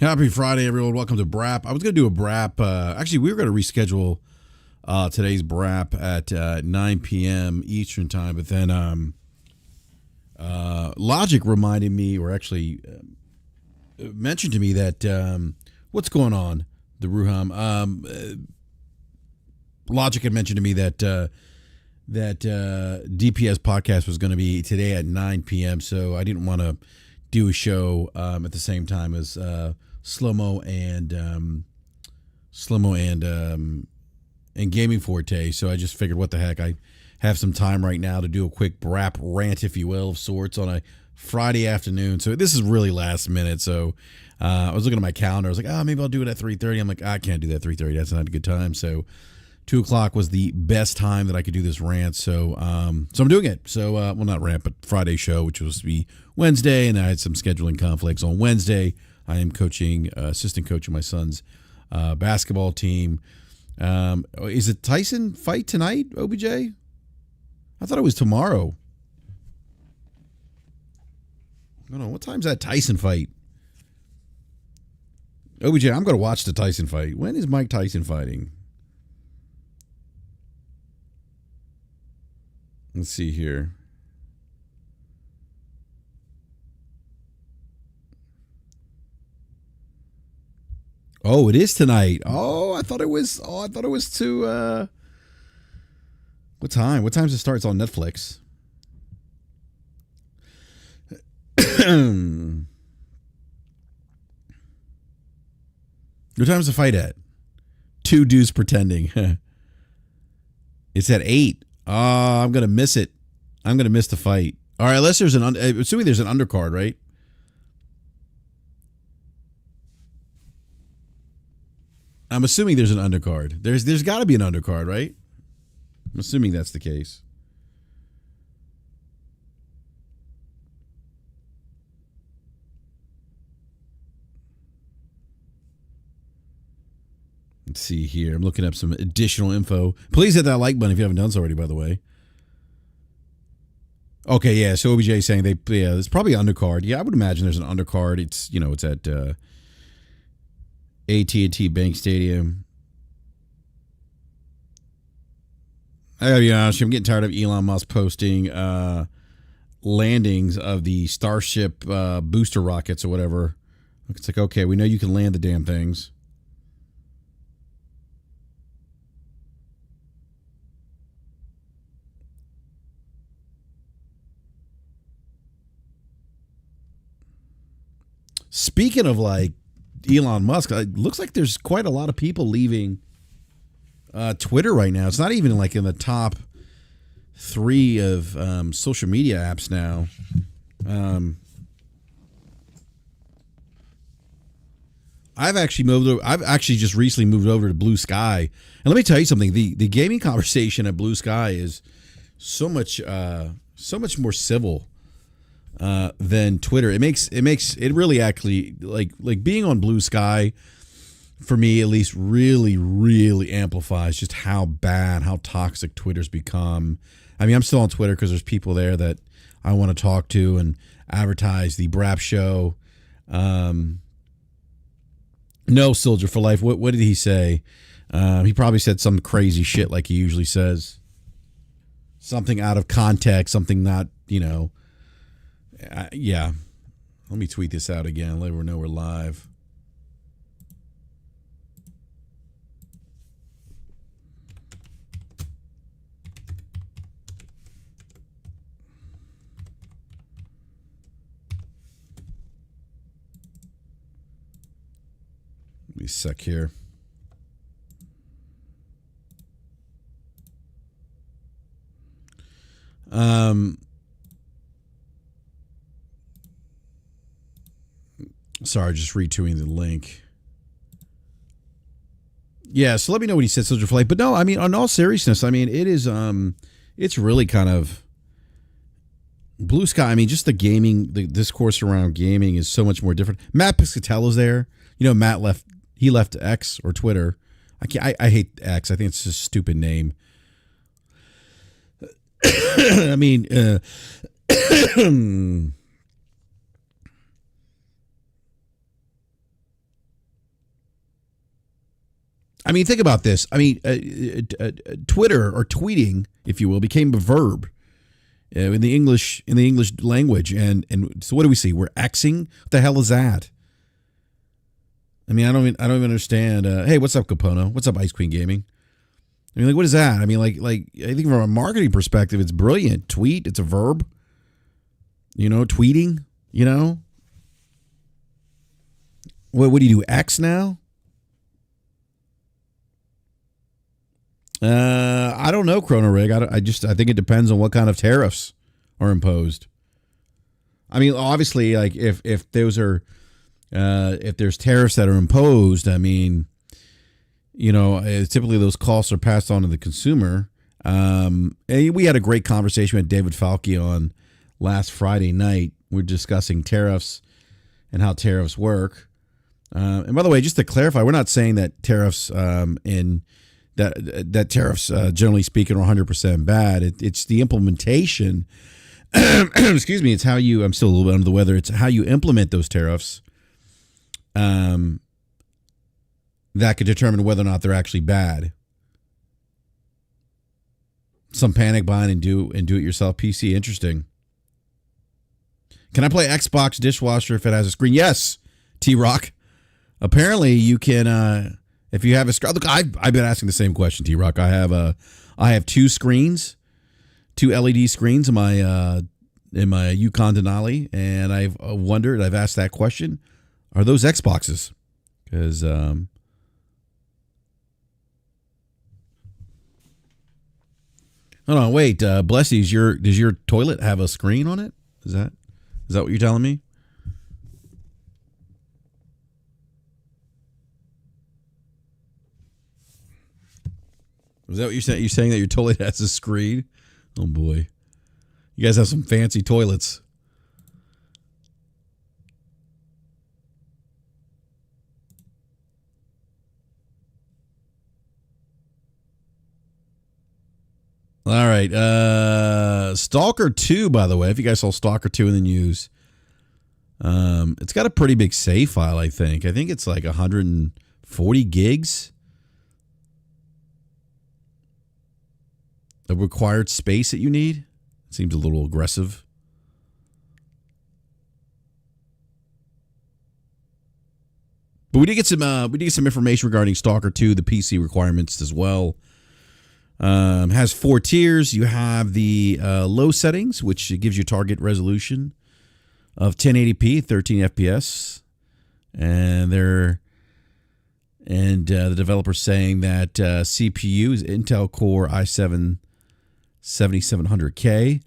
Happy Friday, everyone. Welcome to BRAP. I was going to do a BRAP. Actually, we were going to reschedule today's BRAP at 9 p.m. Eastern time, but then Logic reminded me, or actually mentioned to me that what's going on, the Ruham. Logic had mentioned to me that DPS podcast was going to be today at 9 p.m., so I didn't want to do a show at the same time as Slow-Mo and Gaming Forte. So I just figured, what the heck, I have some time right now to do a quick BRAP rant, if you will, of sorts on a Friday afternoon. So this is really last minute. So I was looking at my calendar. I was like, maybe I'll do it at 3:30. I'm like, I can't do that at 3:30. That's not a good time. So 2 o'clock was the best time that I could do this rant. So I'm doing it. So, well, not rant, but Friday show, which was to be Wednesday. And I had some scheduling conflicts on Wednesday. I am coaching, assistant coaching my son's basketball team. Is it Tyson fight tonight, OBJ? I thought it was tomorrow. I don't know. What time's that Tyson fight? OBJ, I'm going to watch the Tyson fight. When is Mike Tyson fighting? Let's see here. Oh, it is tonight. I thought it was to what time? What time does it start? It's on Netflix. What time is the fight at? 2 dudes pretending. It's at 8. I'm going to miss it. I'm going to miss the fight. All right, unless there's assuming there's an undercard, right? I'm assuming there's an undercard. There's got to be an undercard, right? I'm assuming that's the case. Let's see here. I'm looking up some additional info. Please hit that like button if you haven't done so already, by the way. Okay, yeah. So OBJ is saying there's probably an undercard. Yeah, I would imagine there's an undercard. It's at AT&T Bank Stadium. I gotta be honest, I'm getting tired of Elon Musk posting landings of the Starship booster rockets or whatever. It's like, okay, we know you can land the damn things. Speaking of like Elon Musk, it looks like there's quite a lot of people leaving Twitter right now. It's not even like in the top 3 of social media apps now. I've actually just recently moved over to Blue Sky, and let me tell you something. The gaming conversation at Blue Sky is so much more civil than Twitter. It really actually like being on Blue Sky, for me at least, really, really amplifies just how bad, how toxic Twitter's become. I mean, I'm still on Twitter because there's people there that I want to talk to and advertise the BRAP show. No, Soldier for Life. What did he say? He probably said some crazy shit like he usually says. Something out of context, something not, yeah. Let me tweet this out again. Let everyone know we're live. Let me sec here. Sorry, just retweeting the link. Yeah, so let me know what he said, Soldier Flight. But no, I mean, on all seriousness, I mean, it is it's really kind of Blue Sky. I mean, just the discourse around gaming is so much more different. Matt Piscatello's there. Matt left X or Twitter. I hate X. I think it's just a stupid name. I mean, I mean, think about this. I mean, Twitter or tweeting, if you will, became a verb in the English language, and so what do we see? We're Xing. What the hell is that? I mean, I don't even understand. Hey, what's up, Capono? What's up, Ice Queen Gaming? I mean, like, what is that? I mean, like I think from a marketing perspective, it's brilliant. Tweet, it's a verb. You know, tweeting. You know, what do you do? X now? I don't know, Chrono Rig. I think it depends on what kind of tariffs are imposed. I mean, obviously, like if those are if there's tariffs that are imposed, I mean, you know, typically those costs are passed on to the consumer. And we had a great conversation with David Falke on last Friday night. We're discussing tariffs and how tariffs work. And by the way, just to clarify, we're not saying that tariffs that tariffs, generally speaking, are 100% bad. It's the implementation. Excuse me. It's how you. I'm still a little bit under the weather. It's how you implement those tariffs. That could determine whether or not they're actually bad. Some panic buying and do it yourself PC. Interesting. Can I play Xbox dishwasher if it has a screen? Yes, T-Rock. Apparently, you can. If you have a screen, look, I've been asking the same question, T-Rock. I have two screens, two LED screens in my Yukon Denali, and I've wondered. I've asked that question: are those Xboxes? Because hold on, wait, Blessy, does your toilet have a screen on it? Is that what you're telling me? Is that what you're saying? You're saying that your toilet has a screen? Oh boy, you guys have some fancy toilets. All right. Stalker 2, by the way, if you guys saw Stalker 2 in the news, it's got a pretty big save file, I think. I think it's like 140 gigs of required space that you need. Seems a little aggressive. But we did get some information regarding Stalker 2, the PC requirements as well. Has 4 tiers. You have the low settings, which gives you target resolution of 1080p, 13 FPS, and the developer's saying that CPU is Intel Core i7 7700K,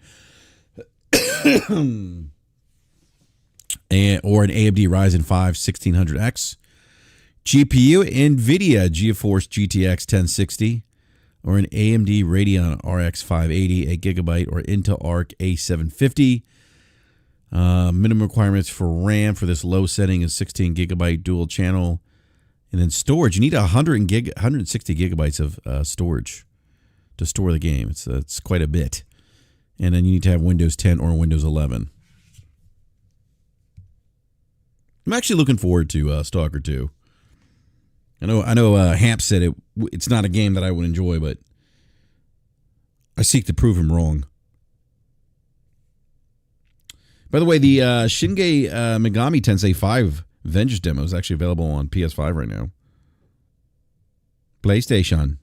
or an AMD Ryzen 5 1600X. GPU NVIDIA GeForce GTX 1060. Or an AMD Radeon RX 580, 8GB, or Intel Arc A750. Minimum requirements for RAM for this low setting is 16GB dual channel. And then storage, you need 160 gigabytes of storage to store the game. It's quite a bit. And then you need to have Windows 10 or Windows 11. I'm actually looking forward to Stalker 2. I know. Hamp said it's not a game that I would enjoy, but I seek to prove him wrong. By the way, the Shinge Megami Tensei 5 Vengeance demo is actually available on PS5 right now. PlayStation.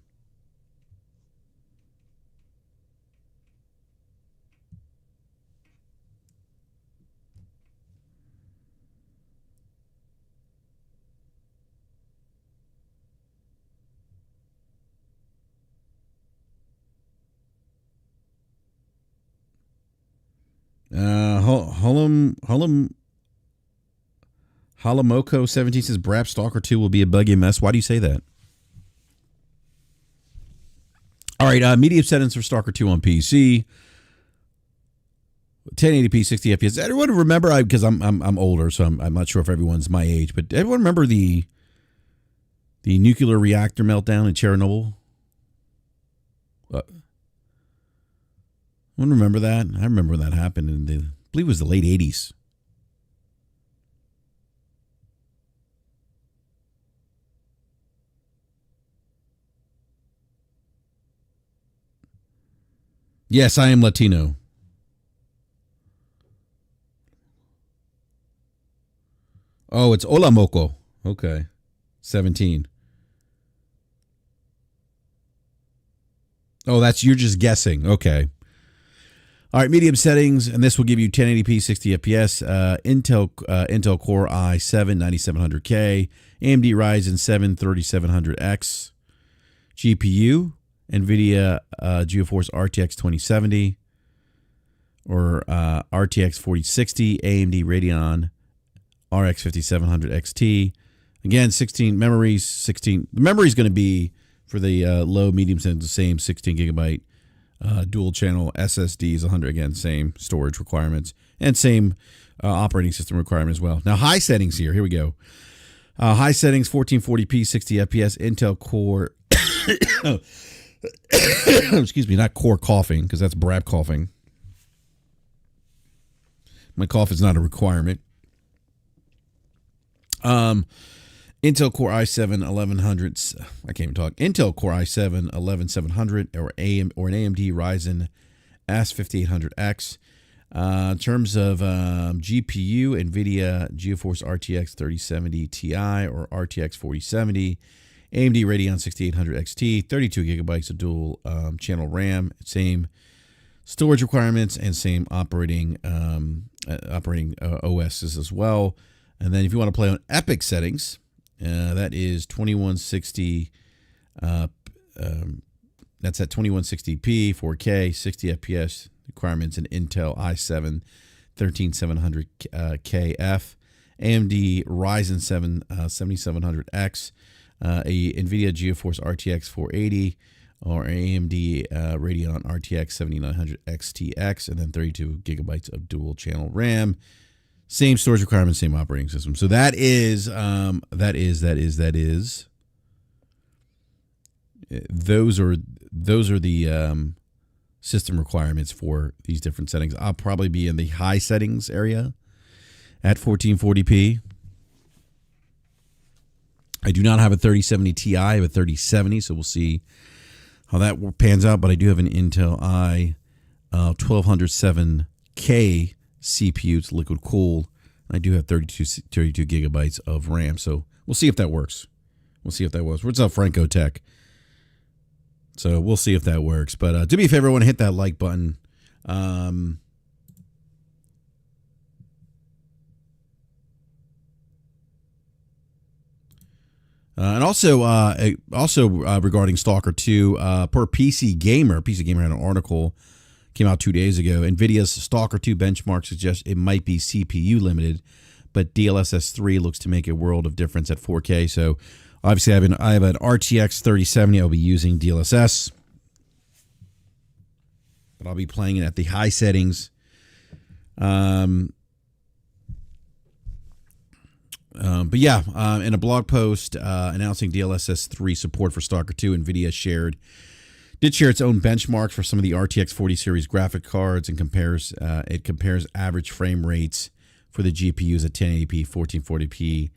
Halamoko 17 says BRAP Stalker 2 will be a buggy mess. Why do you say that? All right, medium settings for Stalker 2 on PC. 1080p, 60 FPS. Everyone remember, because I'm older, so I'm not sure if everyone's my age, but everyone remember the nuclear reactor meltdown in Chernobyl? Anyone remember that? I remember when that happened in I believe it was the late 80s. Yes, I am Latino. Oh, it's Hola Moco. Okay. 17. Oh, you're just guessing. Okay. All right, medium settings, and this will give you 1080p, 60 FPS, Intel Core i7 9700K, AMD Ryzen 7 3700X, GPU, NVIDIA GeForce RTX 2070, or RTX 4060, AMD Radeon RX 5700 XT. Again, 16 memories. 16. The memory is going to be for the low, medium settings, the same 16 gigabyte. Dual channel SSDs, 100, again, same storage requirements and same operating system requirement as well. Now, high settings here. Here we go. High settings, 1440p, 60 FPS, Intel Core. Excuse me, not core coughing, because that's BRAP coughing. My cough is not a requirement. Intel Core i7 1100. I can't even talk. Intel Core i7 11700 or an AMD Ryzen S5800X. In terms of GPU, NVIDIA GeForce RTX 3070 Ti or RTX 4070, AMD Radeon 6800 XT, 32 gigabytes of dual channel RAM, same storage requirements and same operating OSs as well. And then if you want to play on Epic settings, that is 2160. That's at 2160p, 4K, 60 FPS requirements, an Intel i7 13700KF, AMD Ryzen 7 7700X, a NVIDIA GeForce RTX 480, or AMD Radeon RTX 7900 XTX, and then 32 gigabytes of dual channel RAM. Same storage requirements, same operating system. So that is. Those are the system requirements for these different settings. I'll probably be in the high settings area at 1440p. I do not have a 3070 Ti. I have a 3070, so we'll see how that pans out. But I do have an Intel i 127K CPU. It's liquid cooled. I do have 32 gigabytes of RAM, so we'll see if that works. We'll see if that works. What's up, Franco Tech? So we'll see if that works. But do me a favor, everyone, hit that like button. And also regarding Stalker 2, per PC Gamer had an article, came out 2 days ago. NVIDIA's Stalker 2 benchmark suggests it might be CPU limited, but DLSS 3 looks to make a world of difference at 4K. So obviously I have an RTX 3070. I'll be using DLSS, but I'll be playing it at the high settings. But yeah, in a blog post announcing DLSS 3 support for Stalker 2, NVIDIA did share its own benchmarks for some of the RTX 40 series graphic cards and compares average frame rates for the GPUs at 1080p, 1440p,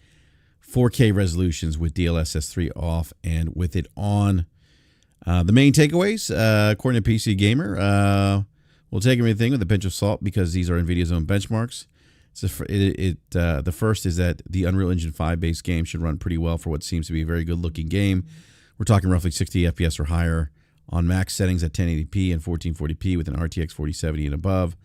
4K resolutions with DLSS 3 off and with it on. The main takeaways, according to PC Gamer, we'll take everything with a pinch of salt because these are NVIDIA's own benchmarks. So the first is that the Unreal Engine 5 based game should run pretty well for what seems to be a very good looking game. We're talking roughly 60 FPS or higher on max settings at 1080p and 1440p with an RTX 4070 and above.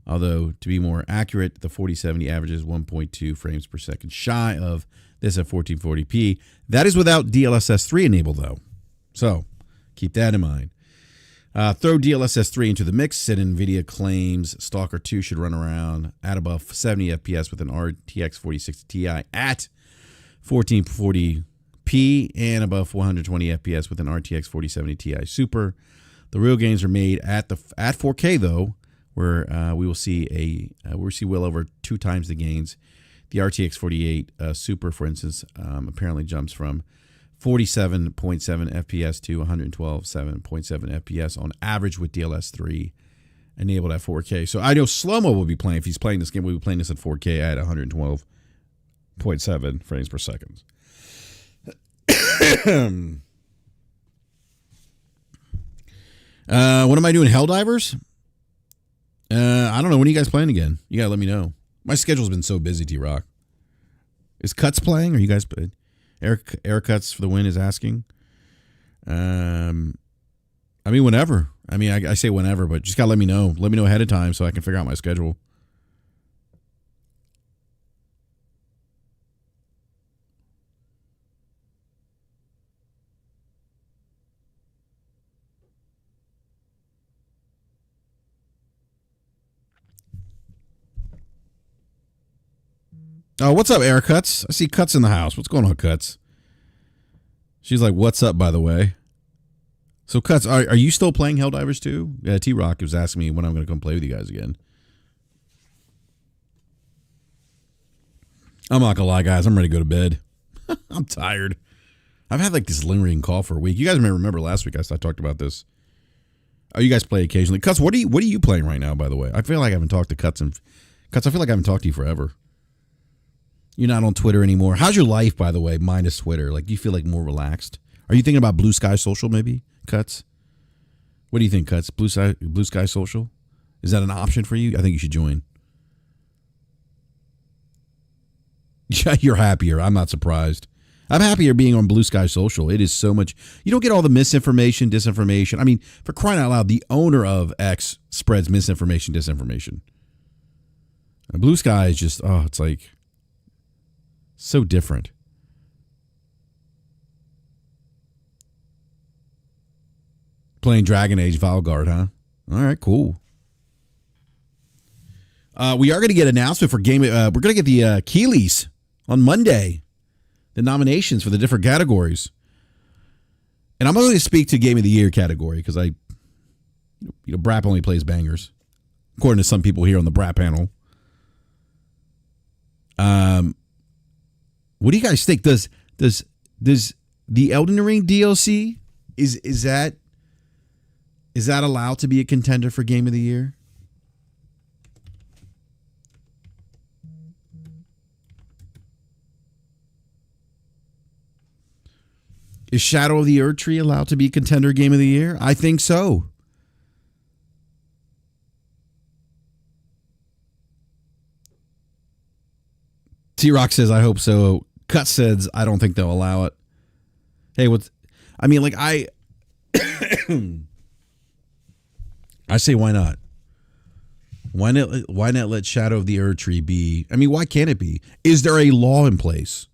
Although, to be more accurate, the 4070 averages 1.2 frames per second shy of this at 1440p. That is without DLSS 3 enabled, though. So, keep that in mind. Throw DLSS 3 into the mix, and NVIDIA claims Stalker 2 should run around at above 70 FPS with an RTX 4060 Ti at 1440p and above 420 FPS with an RTX 4070 Ti Super. The real gains are made at 4K, though, where we will see well over 2 times the gains. The RTX 48 Super, for instance, apparently jumps from 47.7 FPS to 112.7 FPS on average with DLSS 3 enabled at 4K. So I know Slow-Mo will be playing, if he's playing this game, we'll be playing this at 4K at 112.7 frames per second. What am I doing? Helldivers? I don't know. When are you guys playing again? You gotta let me know. My schedule's been so busy, T-Rock. Is Cuts playing? Are you guys... Eric Cuts for the win is asking. I mean, whenever. I mean, I say whenever, but just gotta let me know. Let me know ahead of time so I can figure out my schedule. Oh, what's up, Eric Cuts? I see Cuts in the house. What's going on, Cuts? She's like, what's up, by the way? So, Cuts, are you still playing Helldivers 2? T-Rock was asking me when I'm going to come play with you guys again. I'm not going to lie, guys. I'm ready to go to bed. I'm tired. I've had like this lingering cough for a week. You guys may remember last week I talked about this. Oh, you guys play occasionally. Cuts, what are you playing right now, by the way? I feel like I haven't talked to Cuts. Cuts, I feel like I haven't talked to you forever. You're not on Twitter anymore. How's your life, by the way, minus Twitter? Like, do you feel like more relaxed? Are you thinking about Blue Sky Social, maybe, Cuts? What do you think, Cuts? Blue Sky Social? Is that an option for you? I think you should join. Yeah, you're happier. I'm not surprised. I'm happier being on Blue Sky Social. It is so much. You don't get all the misinformation, disinformation. I mean, for crying out loud, the owner of X spreads misinformation, disinformation. And Blue Sky is just, it's like so different. Playing Dragon Age Valgard, huh? All right, cool. We are going to get an announcement for game. We're going to get the Keeleys on Monday. The nominations for the different categories. And I'm going to speak to Game of the Year category because BRAP only plays bangers, according to some people here on the BRAP panel. What do you guys think? Does the Elden Ring DLC is that allowed to be a contender for Game of the Year? Is Shadow of the Erd Tree allowed to be contender Game of the Year? I think so. T-Rock says, I hope so. Cut says, I don't think they'll allow it. Hey, I say, why not? Why not let Shadow of the Erd Tree be? I mean, why can't it be? Is there a law in place?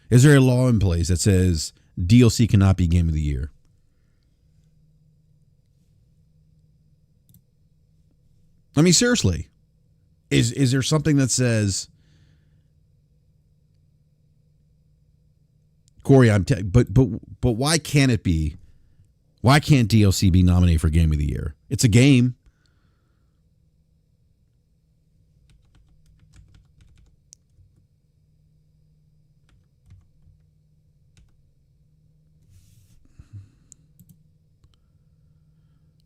Is there a law in place that says DLC cannot be Game of the Year? I mean, seriously, is there something that says, Corey? But why can't it be? Why can't DLC be nominated for Game of the Year? It's a game.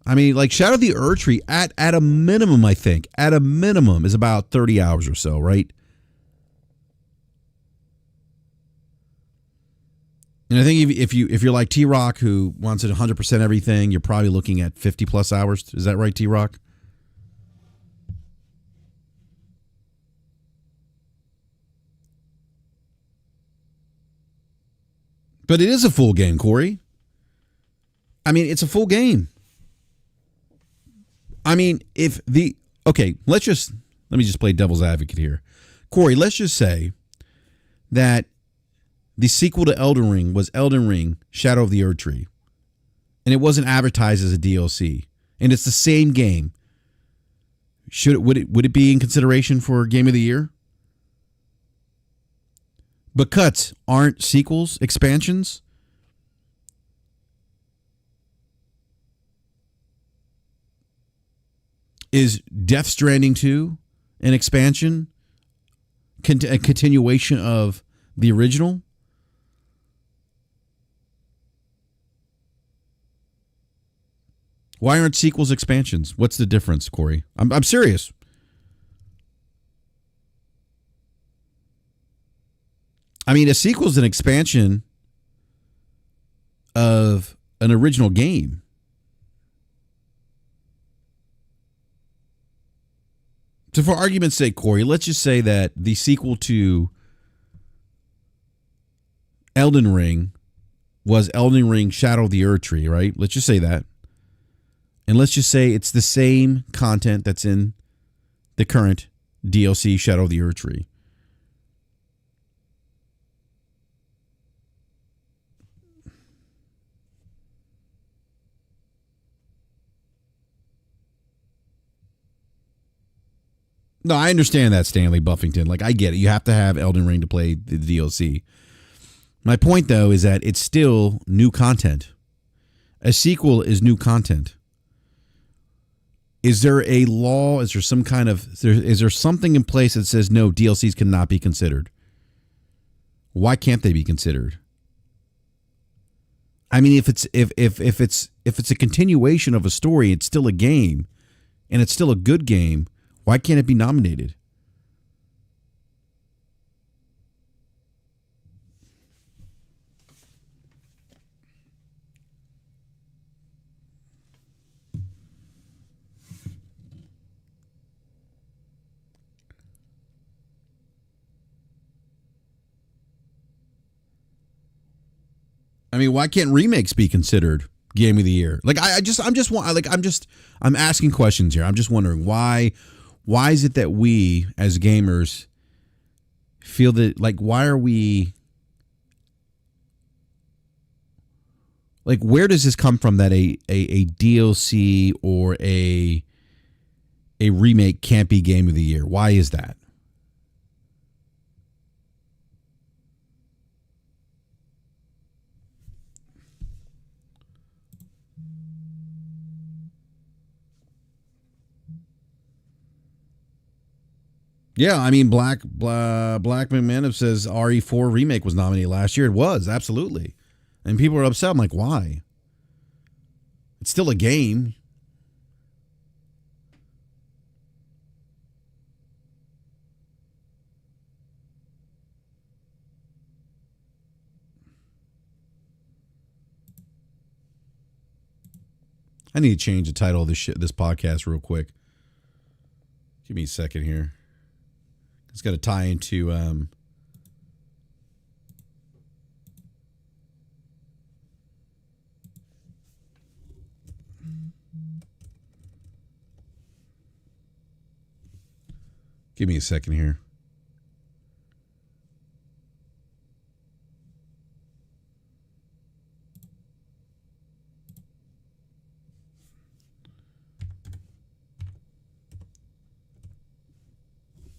I mean, like Shadow of the Erd Tree, at a minimum, I think, at a minimum is about 30 hours or so, right? And I think if you're like T-Rock who wants it 100% everything, you're probably looking at 50 plus hours. Is that right, T-Rock? But it is a full game, Corey. I mean, it's a full game. I mean, let me just play devil's advocate here. Corey, let's just say that the sequel to Elden Ring was Elden Ring Shadow of the Erd Tree, and it wasn't advertised as a DLC, and it's the same game. Would it be in consideration for Game of the Year? But Cuts aren't sequels, expansions. Is Death Stranding 2 an expansion? A continuation of the original? Why aren't sequels expansions? What's the difference, Corey? I'm serious. I mean, a sequel is an expansion of an original game. So for argument's sake, Corey, let's just say that the sequel to Elden Ring was Elden Ring Shadow of the Erdtree, right? Let's just say that. And let's just say it's the same content that's in the current DLC Shadow of the Erdtree. No, I understand that, Stanley Buffington. Like, I get it. You have to have Elden Ring to play the DLC. My point, though, is that it's still new content. A sequel is new content. Is there a law? Is there some kind of... Is there something in place that says, no, DLCs cannot be considered? Why can't they be considered? I mean, if it's a continuation of a story, it's still a game, and it's still a good game, why can't it be nominated? I mean, why can't remakes be considered game of the year? Like, I'm asking questions here. I'm just wondering why is it that we as gamers feel that, like, why are we, like, where does this come from that a DLC or a remake can't be game of the year? Why is that? Yeah, I mean, Black McMahon says RE4 remake was nominated last year. It was, absolutely. And people are upset. I'm like, why? It's still a game. I need to change the title of this podcast real quick. Give me a second here. It's got to tie into give me a second here.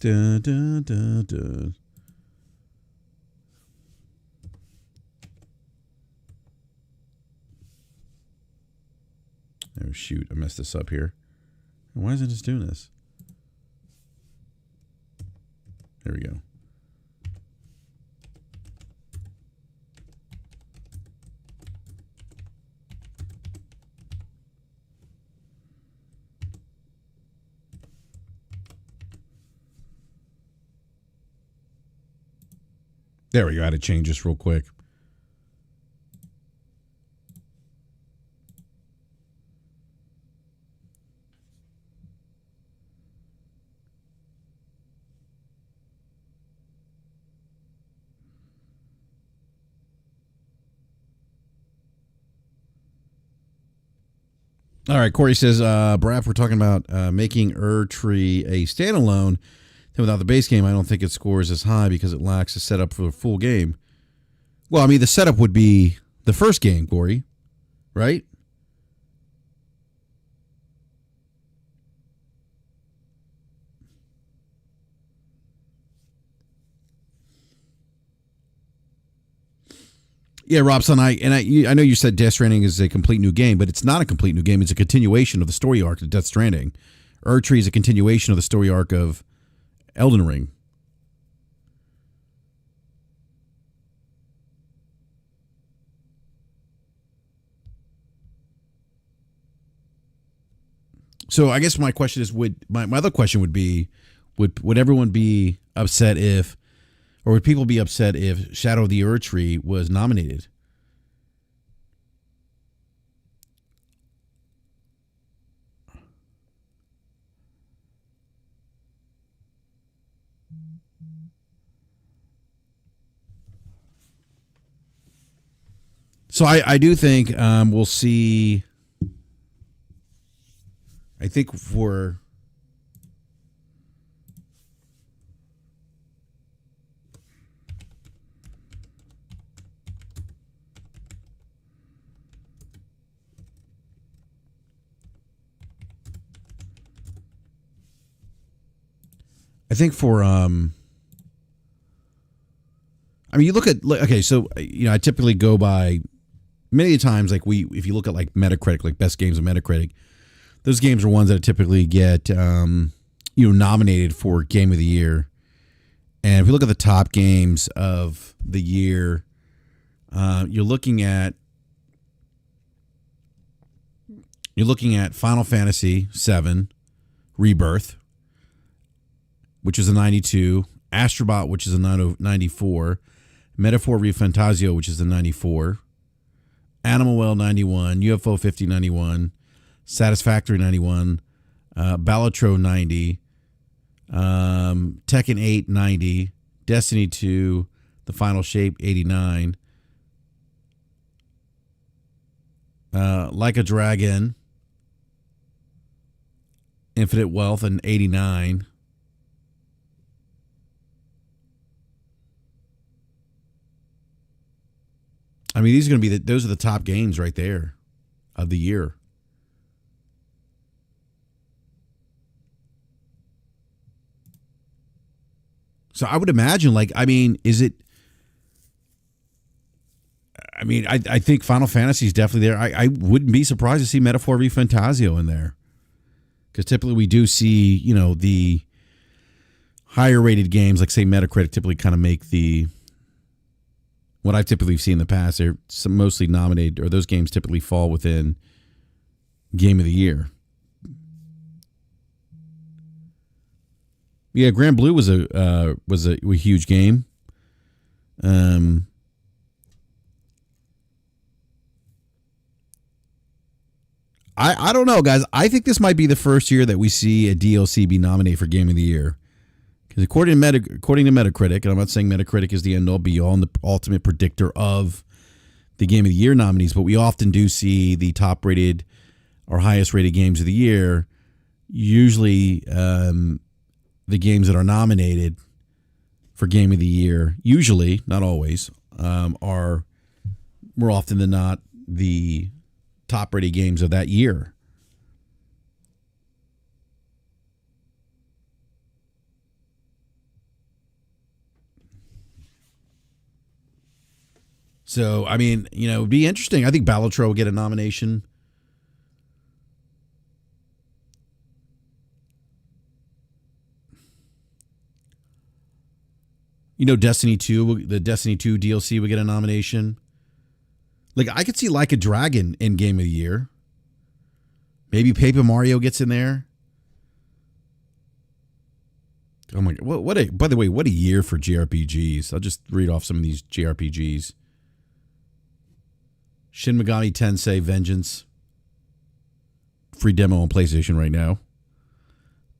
Da, da, da, da. Oh, shoot. I messed this up here. Why isn't it doing this? There we go. There we go. I had to change this real quick. All right, Corey says, BRAP, we're talking about making Erdtree a standalone. Then without the base game, I don't think it scores as high because it lacks a setup for a full game. Well, I mean, the setup would be the first game, Corey, right? Yeah, Robson, I know you said Death Stranding is a complete new game, but it's not a complete new game. It's a continuation of the story arc of Death Stranding. Erdtree is a continuation of the story arc of Elden Ring. So I guess my question is, my other question would be, would everyone be upset if, or would people be upset if Shadow of the Erdtree was nominated? So I do think we'll see. I think for I mean, you look at okay, so I typically go by many times like if you look at like Metacritic, like best games of Metacritic, those games are ones that typically get nominated for Game of the Year. And if you look at the top games of the year, you're looking at Final Fantasy VII Rebirth, which is a 92, Astrobot, which is a 94, Metaphor Refantasio, which is a 94, Animal Well 91, UFO 50 91, Satisfactory 91, Balatro 90, Tekken 8 90, Destiny 2, The Final Shape 89, Like a Dragon, Infinite Wealth and 89. I mean, these are going to be those are the top games right there of the year. So I would imagine, is it? I mean, I think Final Fantasy is definitely there. I wouldn't be surprised to see Metaphor Refantasio in there, because typically we do see, the higher rated games, like say Metacritic, typically kind of make what I've typically seen in the past. They're mostly nominated, or those games typically fall within Game of the Year. Yeah, Grand Blue was a huge game. I don't know, guys. I think this might be the first year that we see a DLC be nominated for Game of the Year. Because according to Metacritic, and I'm not saying Metacritic is the end-all be-all and the ultimate predictor of the Game of the Year nominees, but we often do see the top-rated or highest-rated games of the year. Usually, the games that are nominated for Game of the Year, usually, not always, are more often than not the top-rated games of that year. So, I mean, it'd be interesting. I think Balatro will get a nomination. Destiny 2, the Destiny 2 DLC would get a nomination. Like, I could see Like a Dragon in Game of the Year. Maybe Paper Mario gets in there. Oh my God. By the way, what a year for JRPGs. I'll just read off some of these JRPGs. Shin Megami Tensei Vengeance. Free demo on PlayStation right now.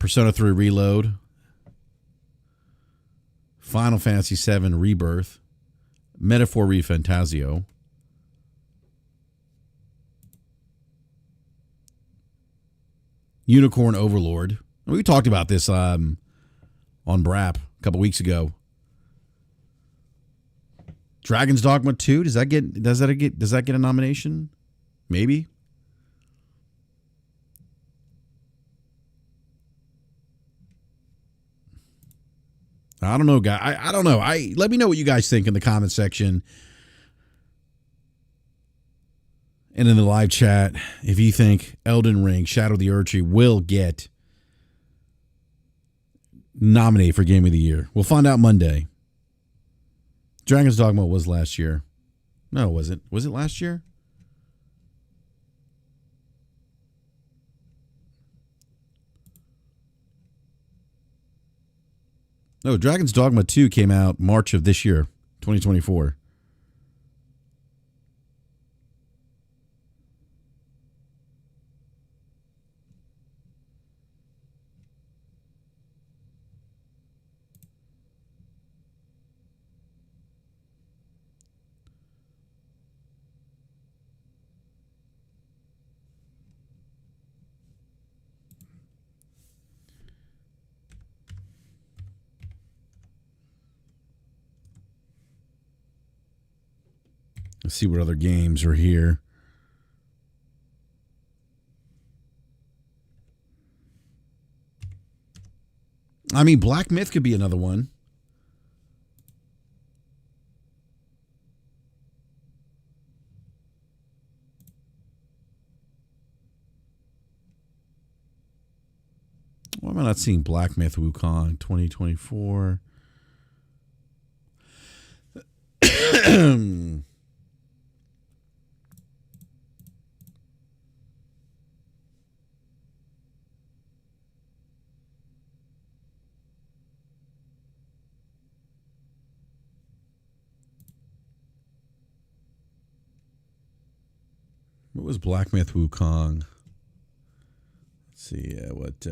Persona 3 Reload. Final Fantasy VII Rebirth. Metaphor Refantasio. Unicorn Overlord. We talked about this on BRAP a couple weeks ago. Dragon's Dogma 2, does that get a nomination? Maybe. I don't know, guys. I don't know. Let me know what you guys think in the comment section and in the live chat if you think Elden Ring, Shadow of the Erdtree will get nominated for Game of the Year. We'll find out Monday. Dragon's Dogma was last year. No, was it? Was it last year? No, Dragon's Dogma 2 came out March of this year, 2024. Let's see what other games are here. I mean, Black Myth could be another one. Why am I not seeing Black Myth Wukong 2024? What was Black Myth Wukong? Let's see what.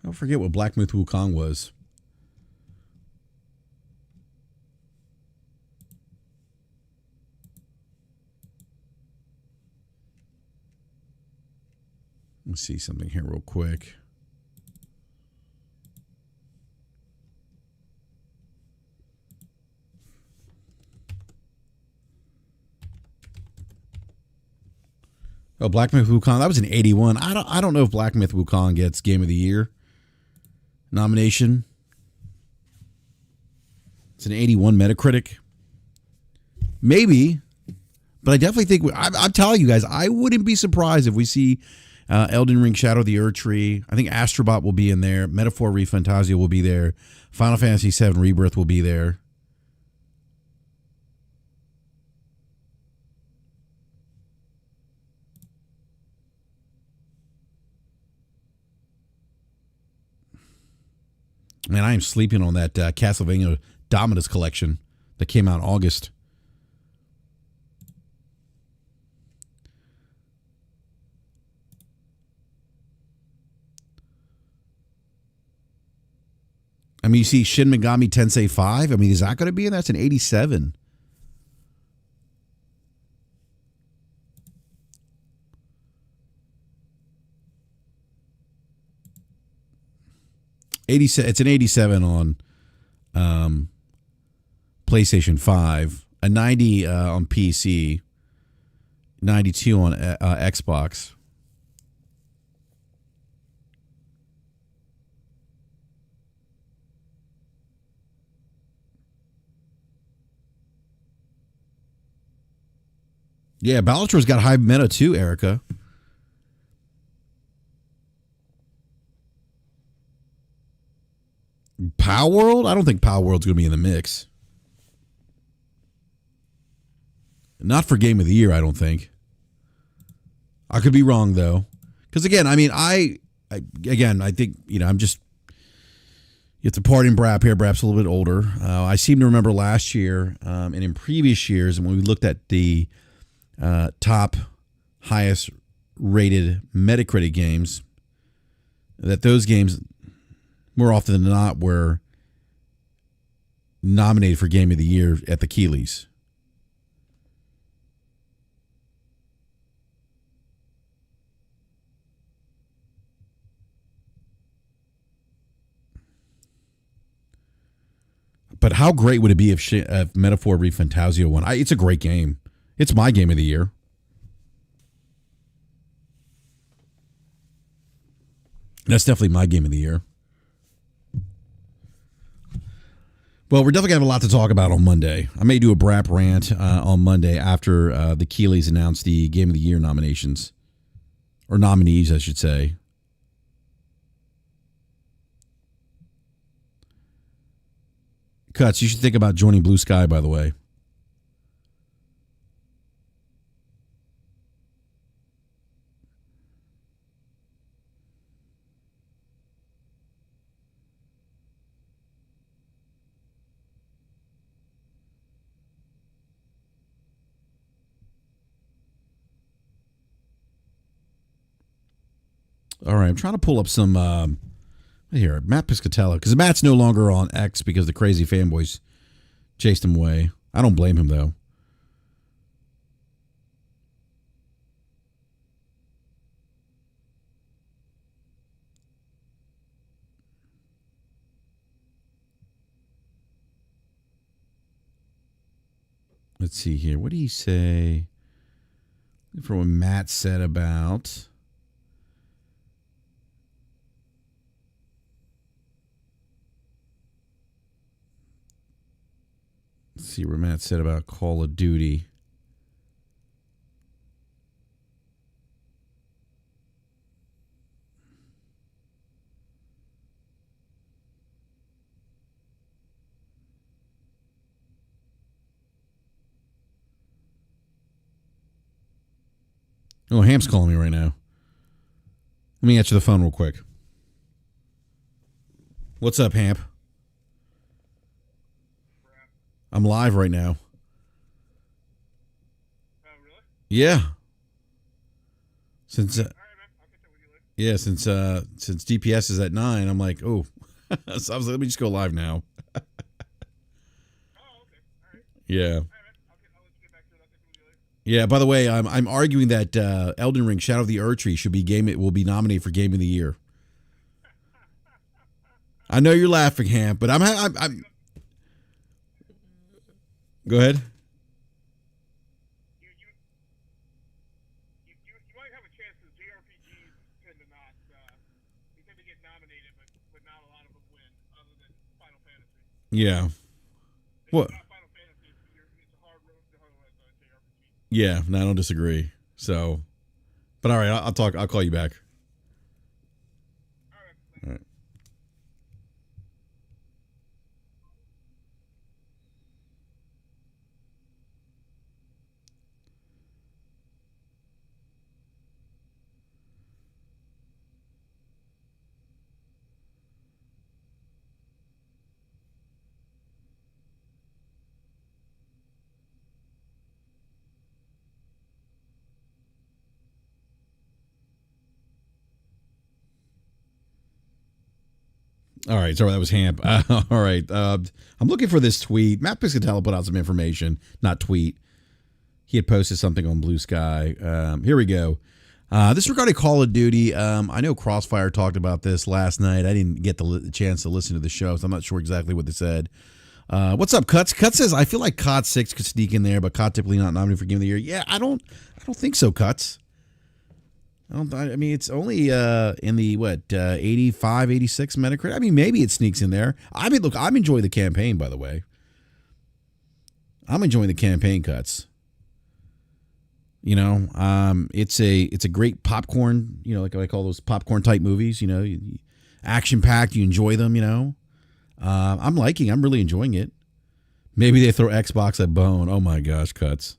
I forget what Black Myth Wukong was. Let's see something here real quick. Oh, Black Myth Wukong. That was an 81. I don't know if Black Myth Wukong gets Game of the Year nomination. It's an 81 Metacritic. Maybe, but I definitely think I'm telling you guys, I wouldn't be surprised if we see Elden Ring: Shadow of the Erdtree. I think Astrobot will be in there. Metaphor ReFantazio will be there. Final Fantasy VII Rebirth will be there. Man, I am sleeping on that Castlevania Dominus collection that came out in August. I mean, you see Shin Megami Tensei 5. I mean, is that going to be in? That's an 87. It's an 87 on PlayStation 5, a 90 on PC, 92 on Xbox. Yeah, Balatron's got high meta too, Erica. Power World? I don't think Power World's going to be in the mix. Not for Game of the Year, I don't think. I could be wrong, though. Because, again, I mean, I think, I'm just... You have to pardon BRAP here. BRAP's a little bit older. I seem to remember last year and in previous years, and when we looked at the top highest rated Metacritic games, that those games... more often than not, were nominated for Game of the Year at the Keeleys. But how great would it be if Metaphor ReFantazio won? It's a great game. It's my Game of the Year. That's definitely my Game of the Year. Well, we're definitely going to have a lot to talk about on Monday. I may do a BRAP rant on Monday after the Keeleys announce the Game of the Year nominations. Or nominees, I should say. Cuts, you should think about joining Blue Sky, by the way. All right, I'm trying to pull up some... here, Matt Piscatella, because Matt's no longer on X because the crazy fanboys chased him away. I don't blame him, though. Let's see here. What did he say? From what Matt said about. Let's see what Matt said about Call of Duty. Oh, Ham's calling me right now. Let me answer the phone real quick. What's up, Hamp? I'm live right now. Really? Yeah. Since yeah, since DPS is at 9, I'm like, oh, so I was like, let me just go live now. Oh, okay. All right. Yeah. All right, man. I'll let you get back to it. I'll catch up with you later. Yeah. By the way, I'm arguing that Elden Ring: Shadow of the Erdtree should be It will be nominated for Game of the Year. I know you're laughing, Hamp, but I'm Go ahead. You might have a chance because JRPGs tend to not. They tend to get nominated, but not a lot of them win, other than Final Fantasy. Yeah. What? Final Fantasy, it's a hard road to hoe as a JRPG. Yeah. No, I don't disagree. So, but all right, I'll talk. I'll call you back. All right. All right. All right, sorry, that was Hamp. All right, I'm looking for this tweet. Matt Piscatella put out some information, not tweet. He had posted something on Blue Sky. Here we go. This regarding Call of Duty. I know Crossfire talked about this last night. I didn't get the chance to listen to the show, so I'm not sure exactly what they said. What's up, Cuts? Cuts says I feel like COD 6 could sneak in there, but COD typically not nominated for Game of the Year. Yeah, I don't think so, Cuts. I mean, it's only in the 85, 86 Metacritic. I mean, maybe it sneaks in there. I mean, look, I'm enjoying the campaign. By the way, I'm enjoying the campaign, Cuts. You know, it's a great popcorn. You know, like I call those popcorn type movies. You know, action packed. You enjoy them. You know, I'm really enjoying it. Maybe they throw Xbox a bone. Oh my gosh, Cuts.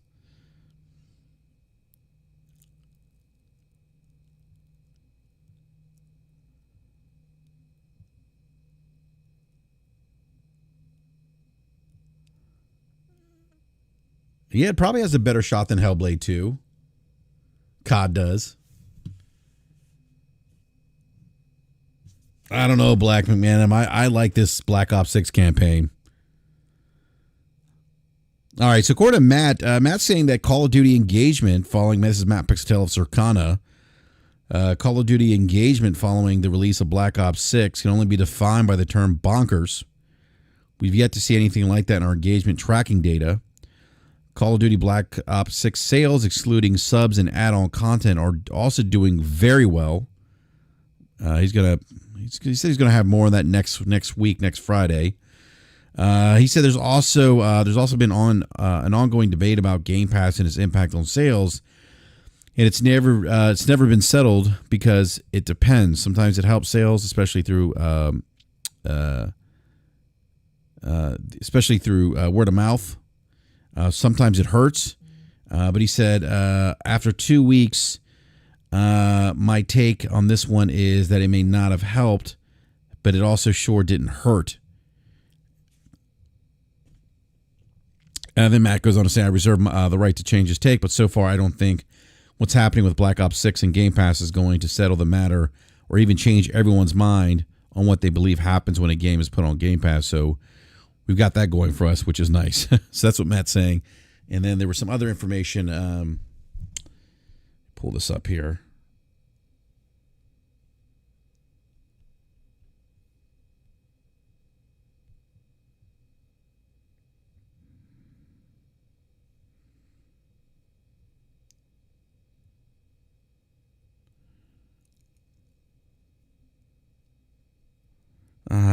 Yeah, it probably has a better shot than Hellblade 2. COD does. I don't know, Black McMahon. I like this Black Ops 6 campaign. All right, so according to Matt, Matt's saying that Call of Duty engagement following, this is Matt Pixel of Circana, Call of Duty engagement following the release of Black Ops 6 can only be defined by the term bonkers. We've yet to see anything like that in our engagement tracking data. Call of Duty Black Ops 6 sales, excluding subs and add-on content, are also doing very well. He said he's gonna have more of that next week, next Friday. He said there's also been an ongoing debate about Game Pass and its impact on sales, and it's never been settled because it depends. Sometimes it helps sales, especially through word of mouth. Sometimes it hurts, but he said after 2 weeks, my take on this one is that it may not have helped, but it also sure didn't hurt. And then Matt goes on to say, I reserve the right to change his take, but so far I don't think what's happening with Black Ops 6 and Game Pass is going to settle the matter or even change everyone's mind on what they believe happens when a game is put on Game Pass. So we've got that going for us, which is nice. So that's what Matt's saying. And then there was some other information. Pull this up here.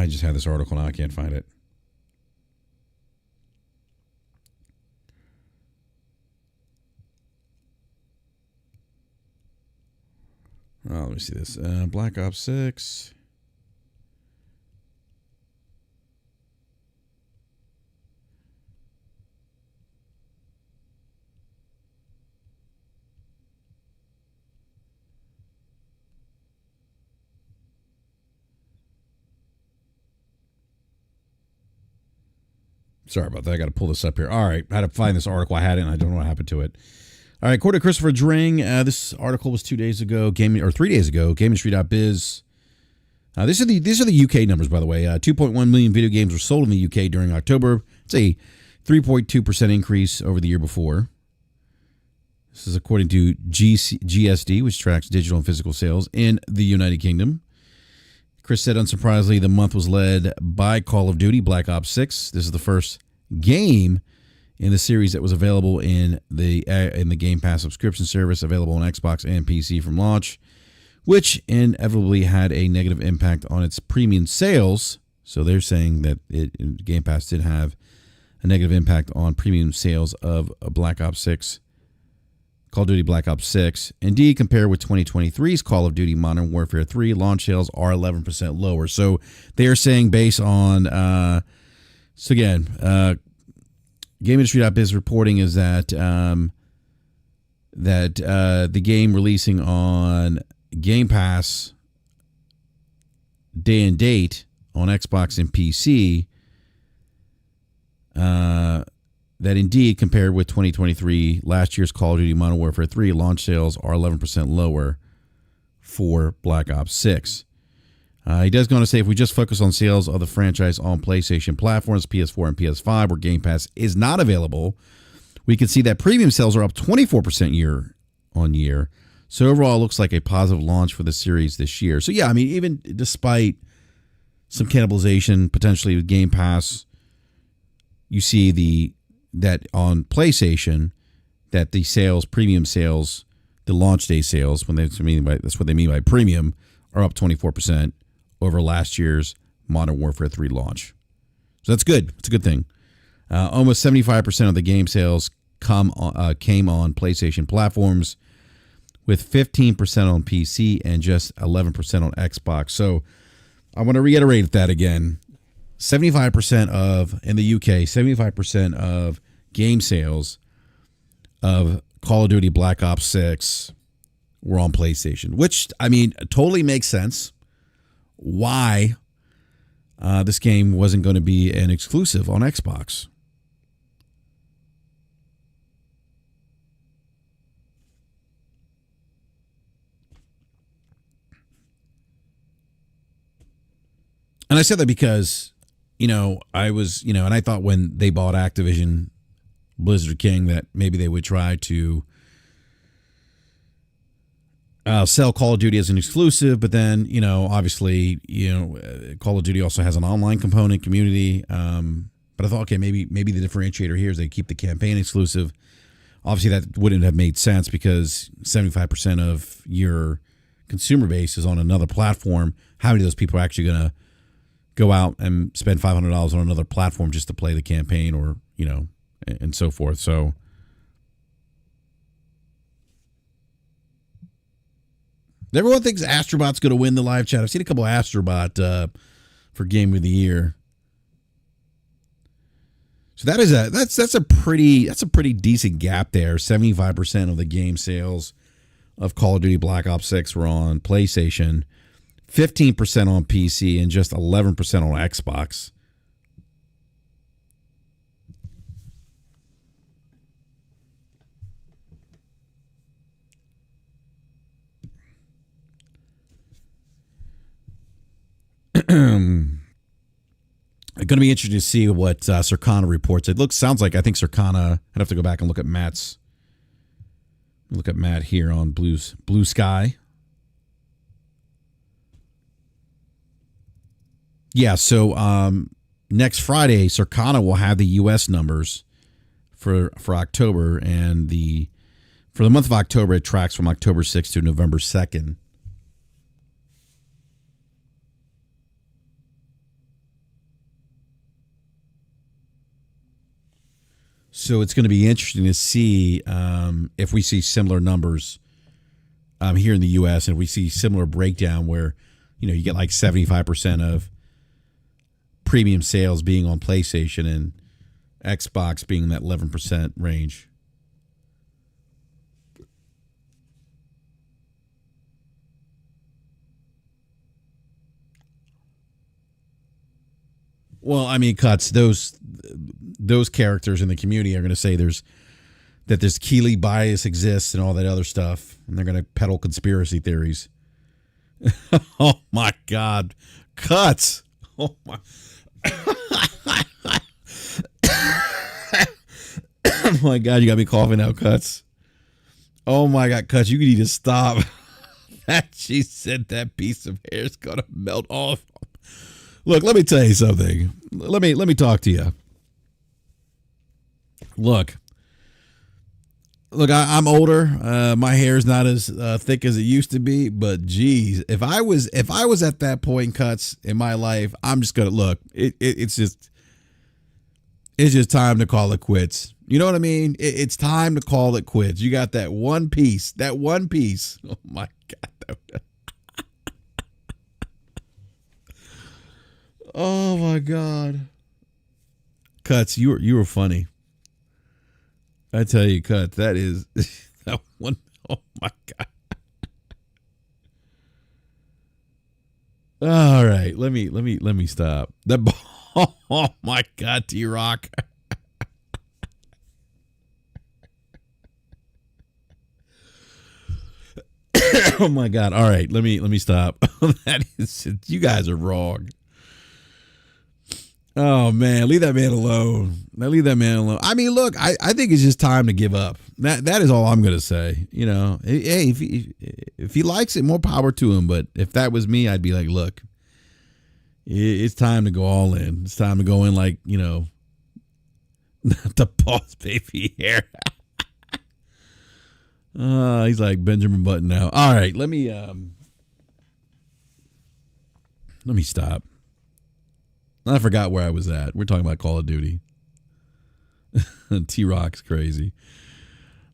I just had this article now. I can't find it. Oh, let me see this. Black Ops 6. Sorry about that. I got to pull this up here. All right. I had to find this article. I had it, and I don't know what happened to it. All right. According to Christopher Dring, this article was 2 days ago, 3 days ago, GameIndustry.biz. These are the UK numbers, by the way. 2.1 million video games were sold in the UK during October. It's a 3.2% increase over the year before. This is according to GSD, which tracks digital and physical sales in the United Kingdom. Chris said, unsurprisingly, the month was led by Call of Duty Black Ops 6. This is the first game in the series that was available in the Game Pass subscription service, available on Xbox and PC from launch, which inevitably had a negative impact on its premium sales. So they're saying that Game Pass did have a negative impact on premium sales of Black Ops 6. Call of Duty Black Ops 6. Indeed, compared with 2023's Call of Duty Modern Warfare 3, launch sales are 11% lower. So they are saying based on, GameIndustry.biz reporting is that the game releasing on Game Pass day and date on Xbox and PC, that indeed, compared with 2023, last year's Call of Duty Modern Warfare 3, launch sales are 11% lower for Black Ops 6. He does go on to say, if we just focus on sales of the franchise on PlayStation platforms, PS4 and PS5, where Game Pass is not available, we can see that premium sales are up 24% year on year. So overall, it looks like a positive launch for the series this year. So yeah, I mean, even despite some cannibalization potentially with Game Pass, you see that on PlayStation, that the sales, premium sales, the launch day sales, that's what they mean by premium, are up 24% over last year's Modern Warfare 3 launch. So that's good. It's a good thing. Almost 75% of the game sales came on PlayStation platforms, with 15% on PC and just 11% on Xbox. So I want to reiterate that again. 75% in the UK, 75% of game sales of Call of Duty Black Ops 6 were on PlayStation, which, I mean, totally makes sense why this game wasn't going to be an exclusive on Xbox. And I said that because, I thought when they bought Activision Blizzard King that maybe they would try to sell Call of Duty as an exclusive, but then, obviously, Call of Duty also has an online component, community. But I thought, okay, maybe the differentiator here is they keep the campaign exclusive. Obviously, that wouldn't have made sense because 75% of your consumer base is on another platform. How many of those people are actually going to go out and spend $500 on another platform just to play the campaign, or, and so forth. So everyone thinks Astrobot's going to win the live chat. I've seen a couple of Astrobot for Game of the Year. So that's a pretty decent gap there. 75% of the game sales of Call of Duty Black Ops 6 were on PlayStation, 15% on PC, and just 11% on Xbox. Going to be interesting to see what Circana reports. Sounds like, I think Circana, I'd have to go back and look at Matt here on Blue Sky. Yeah, so next Friday, Circana will have the U.S. numbers for October, and for the month of October, it tracks from October 6th to November 2nd. So it's going to be interesting to see if we see similar numbers here in the U.S. and if we see similar breakdown where, you get like 75% of premium sales being on PlayStation and Xbox being in that 11% range. Well, I mean, cuts those characters in the community are going to say there's Keeley bias exists and all that other stuff, and they're going to peddle conspiracy theories. Oh my God, cuts! Oh my! Oh my God, you got me coughing out, cuts. Oh my God, cuts! You need to stop. That she said that piece of hair is gonna melt off. Look, let me tell you something. Let me talk to you. Look, I'm older. My hair is not as thick as it used to be, but geez, if I was at that point, cuts in my life, I'm just gonna look. It's just time to call it quits. You know what I mean? It's time to call it quits. You got that one piece. Oh my God. Oh my God. Cuts, you were funny. I tell you, Cut, that is that one. Oh my God. All right, let me stop. That oh my God, T-Rock. Oh my God. All right, let me stop. That is, you guys are wrong. Oh man, leave that man alone. Now leave that man alone. I mean, look, I think it's just time to give up. That is all I'm gonna say. Hey, if he likes it, more power to him. But if that was me, I'd be like, look, it's time to go all in. It's time to go in like the boss baby hair. He's like Benjamin Button now. All right, let me stop. I forgot where I was at. We're talking about Call of Duty. T-Rock's crazy.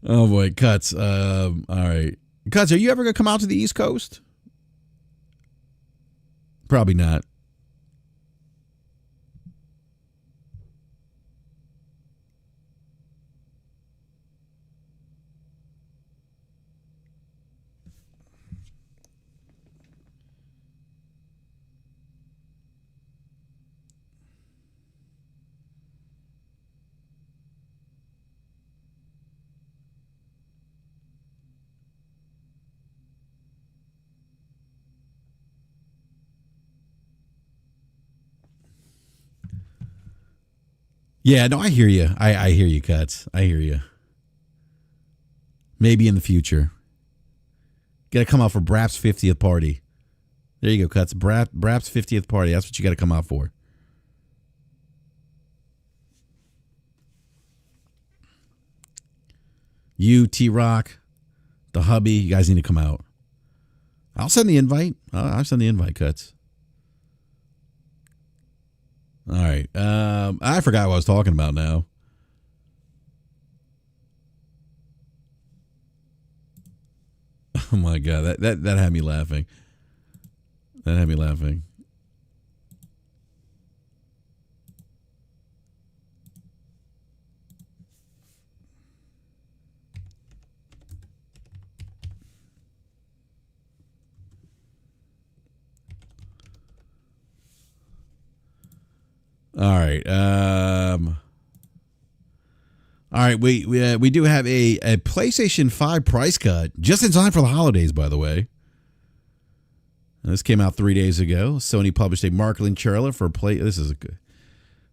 Oh boy, Cuts. All right, Cuts. Are you ever gonna come out to the East Coast? Probably not. Yeah, no, I hear you. I hear you, Cuts. I hear you. Maybe in the future. Got to come out for BRAP's 50th party. There you go, Cuts. BRAP's 50th party. That's what you got to come out for. You, T-Rock, the hubby, you guys need to come out. I'll send the invite. I'll send the invite, Cuts. All right. I forgot what I was talking about now. Oh my God, that had me laughing. That had me laughing. All right. All right. We do have a PlayStation 5 price cut just in time for the holidays, by the way. This came out 3 days ago. Sony published a marketing trailer for Play. This is a good.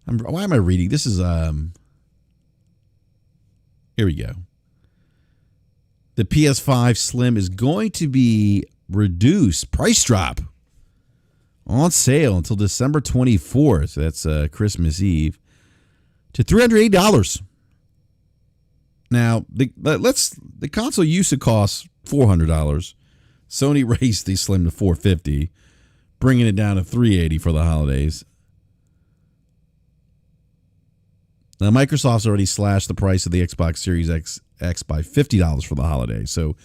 Why am I reading? This is Here we go. The PS5 Slim is going to be reduced price drop on sale until December 24th. That's Christmas Eve to $380. Now, the console used to cost $400. Sony raised the Slim to $450, bringing it down to $380 for the holidays. Now, Microsoft's already slashed the price of the Xbox Series X by $50 for the holiday. So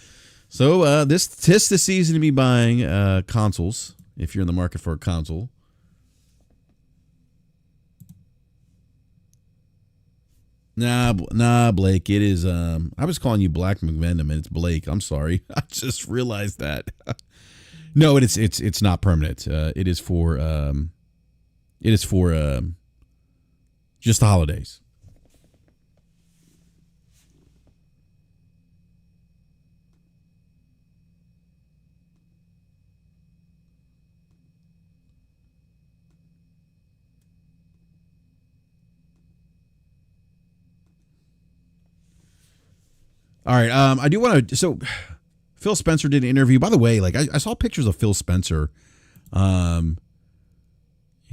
this tis the season to be buying consoles if you're in the market for a console. Nah, Blake. It is. I was calling you Black McVenom, and it's Blake. I'm sorry. I just realized that. No, it's not permanent. It is for just the holidays. All right. I do want to. So, Phil Spencer did an interview. By the way, like I saw pictures of Phil Spencer. He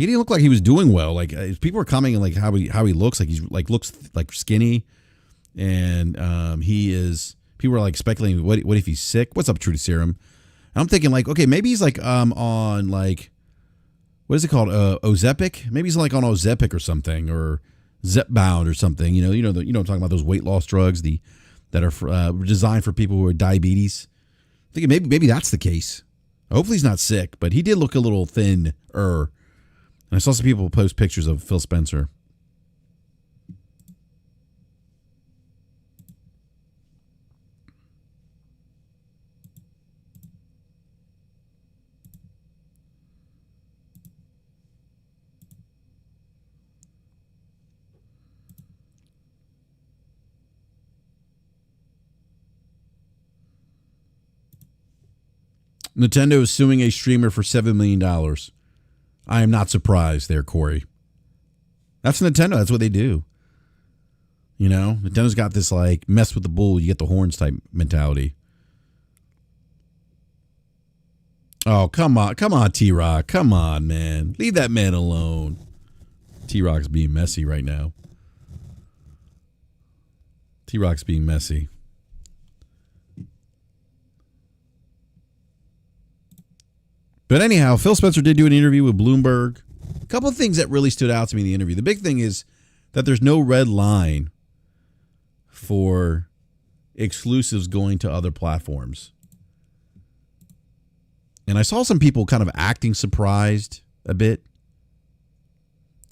didn't look like he was doing well. Like people were commenting like how he looks. Like he's looks like skinny, and he is. People were like speculating what if he's sick. What's up, True to Serum? I'm thinking like, okay, maybe he's like on like what is it called? Ozempic? Maybe he's like on Ozempic or something, or Zepbound or something. I'm talking about those weight loss drugs that are designed for people who are diabetes. I think maybe that's the case. Hopefully he's not sick, but he did look a little thin. And I saw some people post pictures of Phil Spencer. Nintendo is suing a streamer for $7 million. I am not surprised there, Corey. That's Nintendo. That's what they do. Nintendo's got this like mess with the bull, you get the horns type mentality. Oh, come on, T-Rock. Come on, man. Leave that man alone. T-Rock's being messy right now. T-Rock's being messy. But anyhow, Phil Spencer did do an interview with Bloomberg. A couple of things that really stood out to me in the interview. The big thing is that there's no red line for exclusives going to other platforms. And I saw some people kind of acting surprised a bit.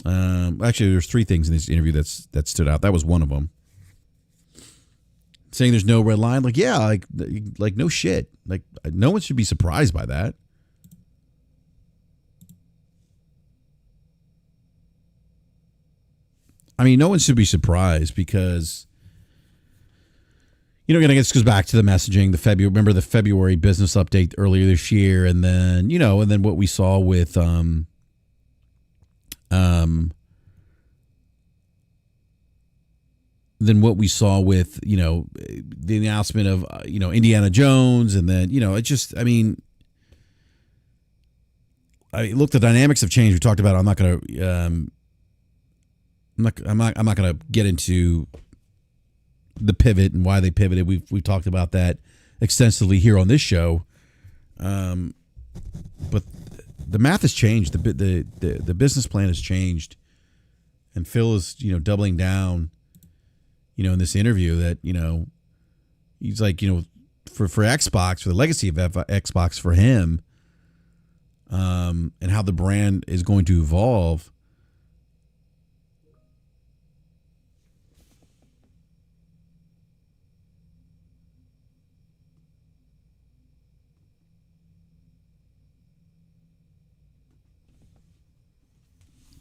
Actually, there's three things in this interview that stood out. That was one of them. Saying there's no red line. Like, yeah, like no shit. Like, no one should be surprised by that. I mean, no one should be surprised because, again, I guess it goes back to the messaging, remember the February business update earlier this year, and then, and then what we saw with, then what we saw with, the announcement of, Indiana Jones, and then, it just, look, the dynamics have changed. We talked about it. I'm not going to, I'm not going to get into the pivot and why they pivoted. We've talked about that extensively here on this show. But the math has changed. The business plan has changed, and Phil is doubling down. In this interview that he's like for Xbox, for the legacy of Xbox for him, and how the brand is going to evolve.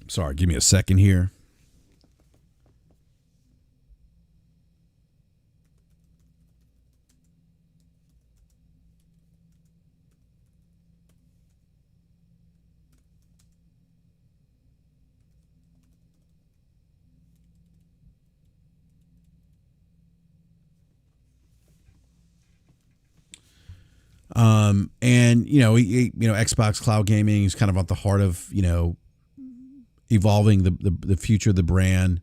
Sorry, give me a second here. And Xbox cloud gaming is kind of at the heart of evolving the future of the brand.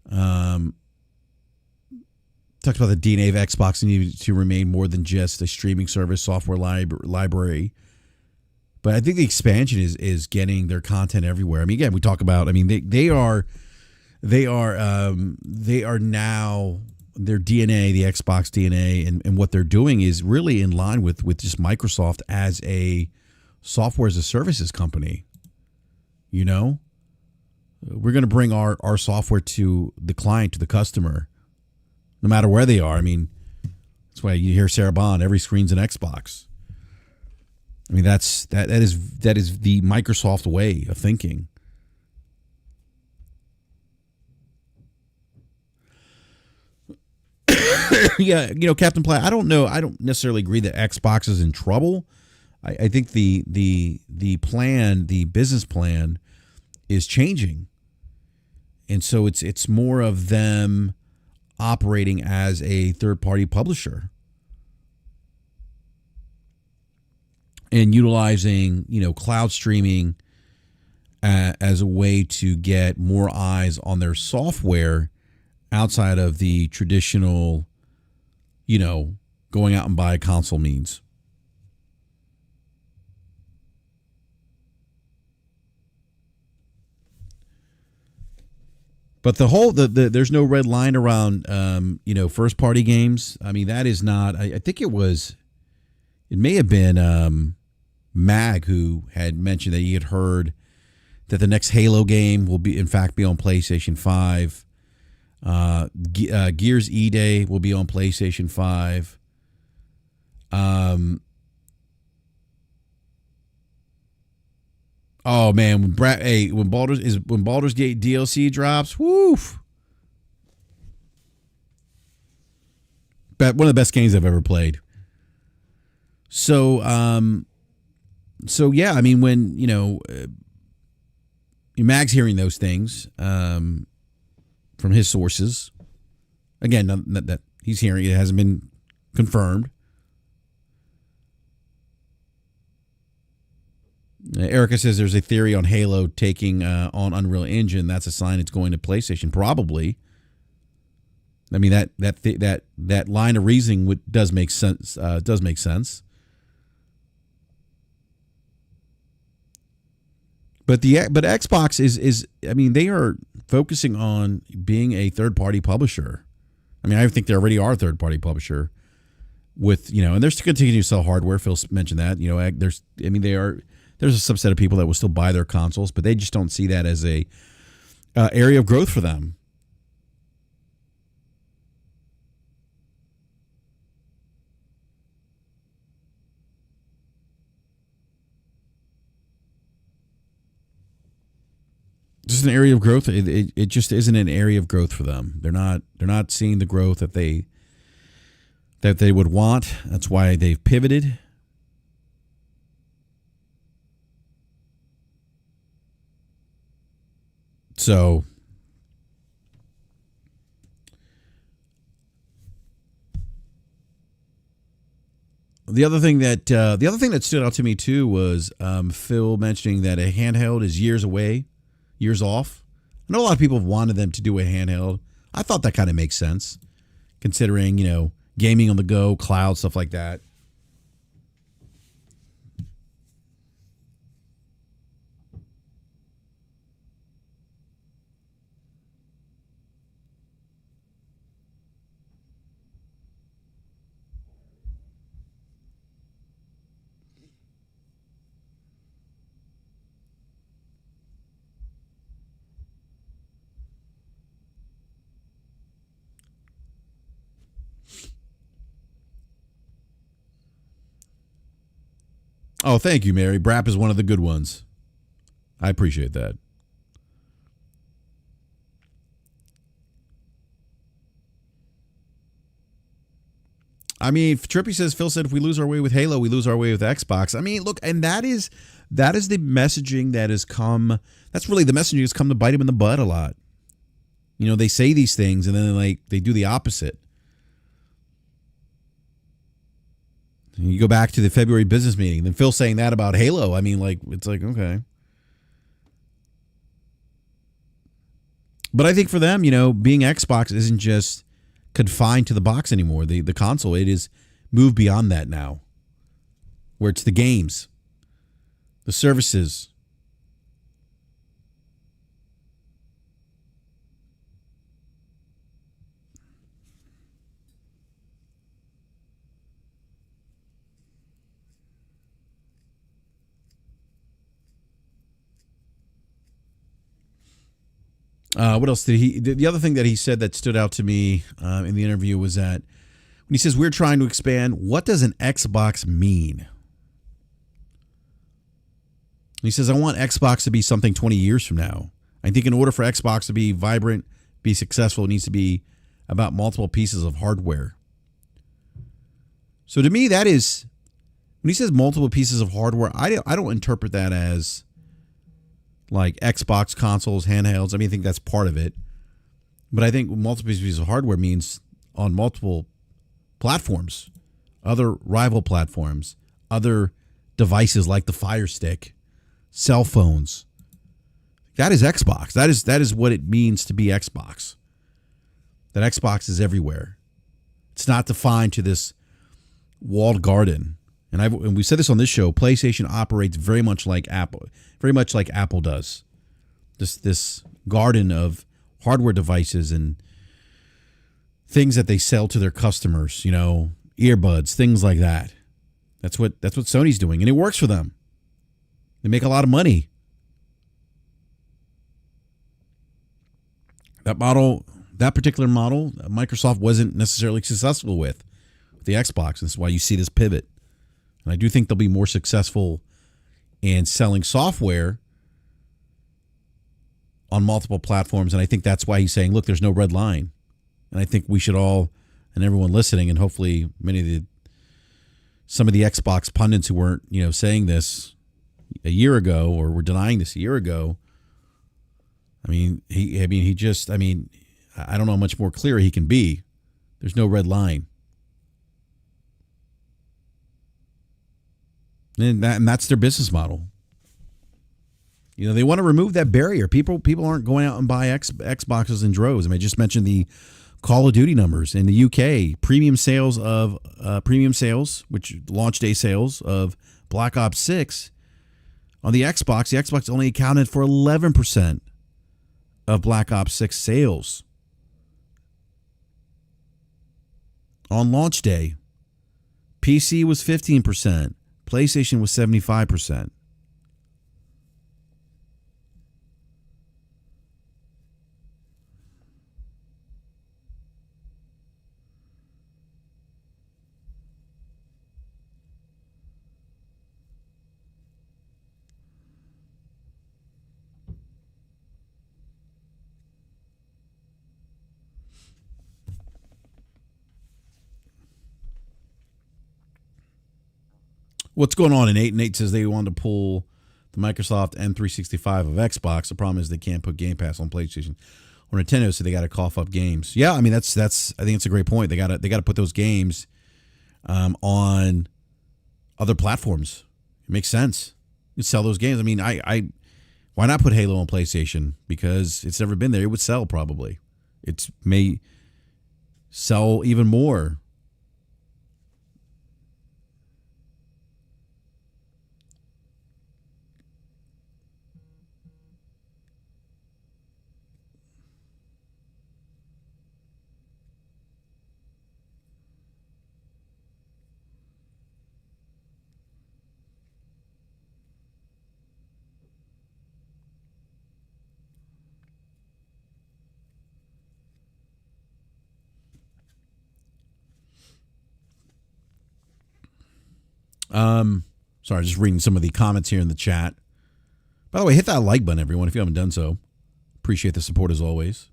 Talked about the DNA of Xbox needing to remain more than just a streaming service, software library. But I think the expansion is getting their content everywhere. Again, we talk about, they are, they are now their DNA, the Xbox DNA, and what they're doing is really in line with just Microsoft as a software as a services company. You know, we're going to bring our software to the client, to the customer, no matter where they are. I mean, that's why you hear Sarah Bond, every screen's an Xbox. I mean, that is the Microsoft way of thinking. Yeah, you know, Captain Platt, I don't know. I don't necessarily agree that Xbox is in trouble. I think the plan, the business plan, is changing, and so it's more of them operating as a third party publisher and utilizing, you know, cloud streaming as a way to get more eyes on their software outside of the traditional, you know, going out and buy a console means. But there's no red line around, you know, first party games. I mean, that is not, I think it may have been Mag who had mentioned that he had heard that the next Halo game will be, in fact, be on PlayStation 5. Gears E-Day will be on PlayStation 5. Oh man, when Baldur's Gate DLC drops, woof. But one of the best games I've ever played. So yeah, I mean, when, you know, Mag's hearing those things from his sources. Again, that he's hearing, it hasn't been confirmed. Erica says there's a theory on Halo taking on Unreal Engine. That's a sign it's going to PlayStation. Probably. I mean, that line of reasoning does make sense. Does make sense. But Xbox is I mean, they are focusing on being a third party publisher. I mean, I think they already are a third party publisher with, you know, and they're still continuing to sell hardware. Phil mentioned that, you know, there's a subset of people that will still buy their consoles, but they just don't see that as a area of growth for them. Just an area of growth. It just isn't an area of growth for them. They're not seeing the growth that they would want. That's why they've pivoted. So the other thing that stood out to me too was Phil mentioning that a handheld is years away, years off. I know a lot of people have wanted them to do a handheld. I thought that kind of makes sense, considering, you know, gaming on the go, cloud, stuff like that. Oh, thank you, Mary. BRAP is one of the good ones. I appreciate that. I mean, Trippy says, Phil said, if we lose our way with Halo, we lose our way with Xbox. I mean, look, and that is the messaging that has come. That's really the messaging that's come to bite him in the butt a lot. You know, they say these things and then they do the opposite. And you go back to the February business meeting, then Phil saying that about Halo. I mean, like, it's like, okay. But I think for them, you know, being Xbox isn't just confined to the box anymore. The console, it is moved beyond that now, where it's the games, the services. What else did he? The other thing that he said that stood out to me in the interview was that when he says we're trying to expand, what does an Xbox mean? He says, I want Xbox to be something 20 years from now. I think in order for Xbox to be vibrant, be successful, it needs to be about multiple pieces of hardware. So to me, that is, when he says multiple pieces of hardware, I don't interpret that as like Xbox consoles, handhelds. I mean, I think that's part of it. But I think multiple pieces of hardware means on multiple platforms, other rival platforms, other devices like the Fire Stick, cell phones. That is Xbox. That is what it means to be Xbox. That Xbox is everywhere. It's not defined to this walled garden. And we said this on this show. PlayStation operates very much like Apple does. This garden of hardware devices and things that they sell to their customers. You know, earbuds, things like that. That's what Sony's doing, and it works for them. They make a lot of money. That particular model, Microsoft wasn't necessarily successful with the Xbox. This is why you see this pivot. And I do think they'll be more successful in selling software on multiple platforms. And I think that's why he's saying, look, there's no red line. And I think we should all, and everyone listening, and hopefully some of the Xbox pundits who weren't, saying this a year ago or were denying this a year ago. I don't know how much more clear he can be. There's no red line. And that's their business model. They want to remove that barrier. People aren't going out and buy Xboxes in droves. I just mentioned the Call of Duty numbers in the UK. Premium sales, which launch day sales of Black Ops 6 on the Xbox. The Xbox only accounted for 11% of Black Ops 6 sales on launch day. PC was 15%. PlayStation was 75%. What's going on? And Nate says they wanted to pull the Microsoft N365 of Xbox. The problem is they can't put Game Pass on PlayStation or Nintendo, so they got to cough up games. Yeah, I mean that's I think it's a great point. They got to put those games on other platforms. It makes sense. You sell those games. I mean, why not put Halo on PlayStation? Because it's never been there. It would sell probably. It may sell even more. Sorry, just reading some of the comments here in the chat. By the way, hit that like button, everyone, if you haven't done so. Appreciate the support as always.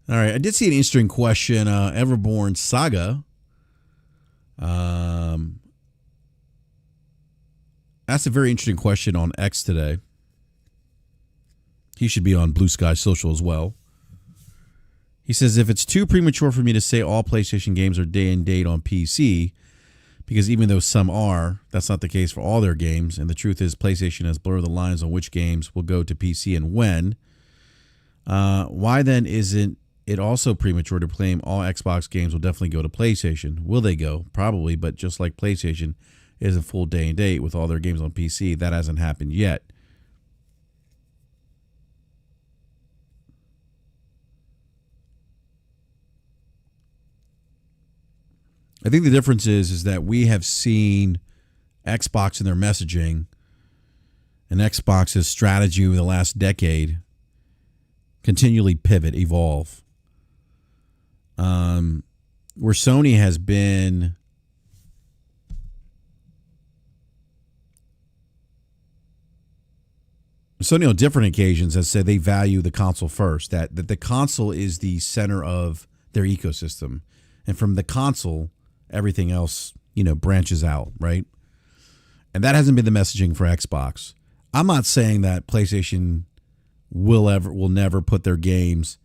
All right, I did see an interesting question. Everborn Saga. That's a very interesting question on X today. He should be on Blue Sky Social as well. He says, if it's too premature for me to say all PlayStation games are day and date on PC, because even though some are, that's not the case for all their games. And the truth is PlayStation has blurred the lines on which games will go to PC and when. Why then isn't it also premature to claim all Xbox games will definitely go to PlayStation? Will they go? Probably, but just like PlayStation is a full day and date with all their games on PC, that hasn't happened yet. I think the difference is that we have seen Xbox in their messaging and Xbox's strategy over the last decade continually pivot, evolve. Where Sony has been Sony on different occasions has said they value the console first, that the console is the center of their ecosystem. And from the console, everything else, branches out, right? And that hasn't been the messaging for Xbox. I'm not saying that PlayStation will never put their games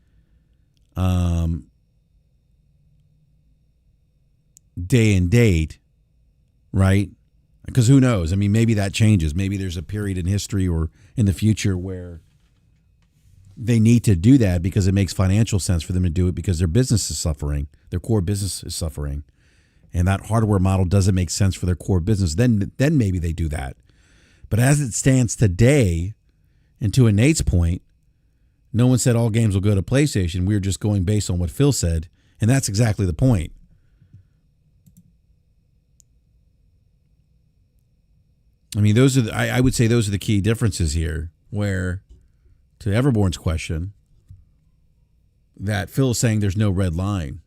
day and date, right? Because who knows? I mean, maybe that changes. Maybe there's a period in history or in the future where they need to do that because it makes financial sense for them to do it because their business is suffering. Their core business is suffering. And that hardware model doesn't make sense for their core business. Then maybe they do that. But as it stands today, and to Nate's point, no one said all games will go to PlayStation. We were just going based on what Phil said. And that's exactly the point. I mean, I would say those are the key differences here, where, to Everborn's question, that Phil is saying there's no red line.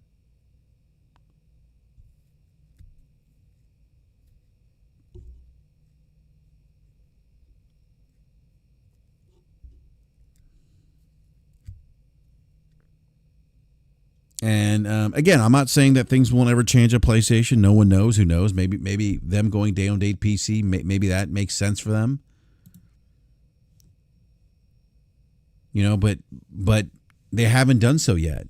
And again, I'm not saying that things won't ever change at PlayStation. No one knows. Who knows? Maybe them going day on date PC, maybe that makes sense for them. But they haven't done so yet.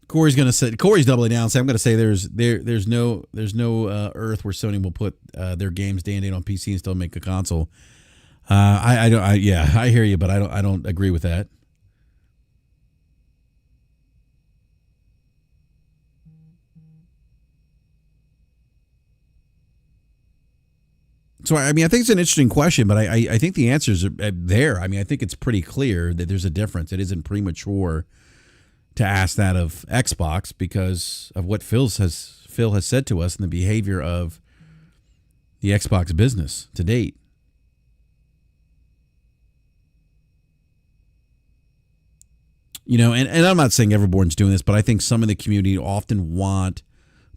Corey's doubling down. So I'm going to say there's no earth where Sony will put their games day and date on PC and still make a console. I hear you, but I don't agree with that. So, I mean, I think it's an interesting question, but I think the answers are there. I mean, I think it's pretty clear that there's a difference. It isn't premature to ask that of Xbox because of what Phil has said to us and the behavior of the Xbox business to date. And I'm not saying Everborn's doing this, but I think some of the community often want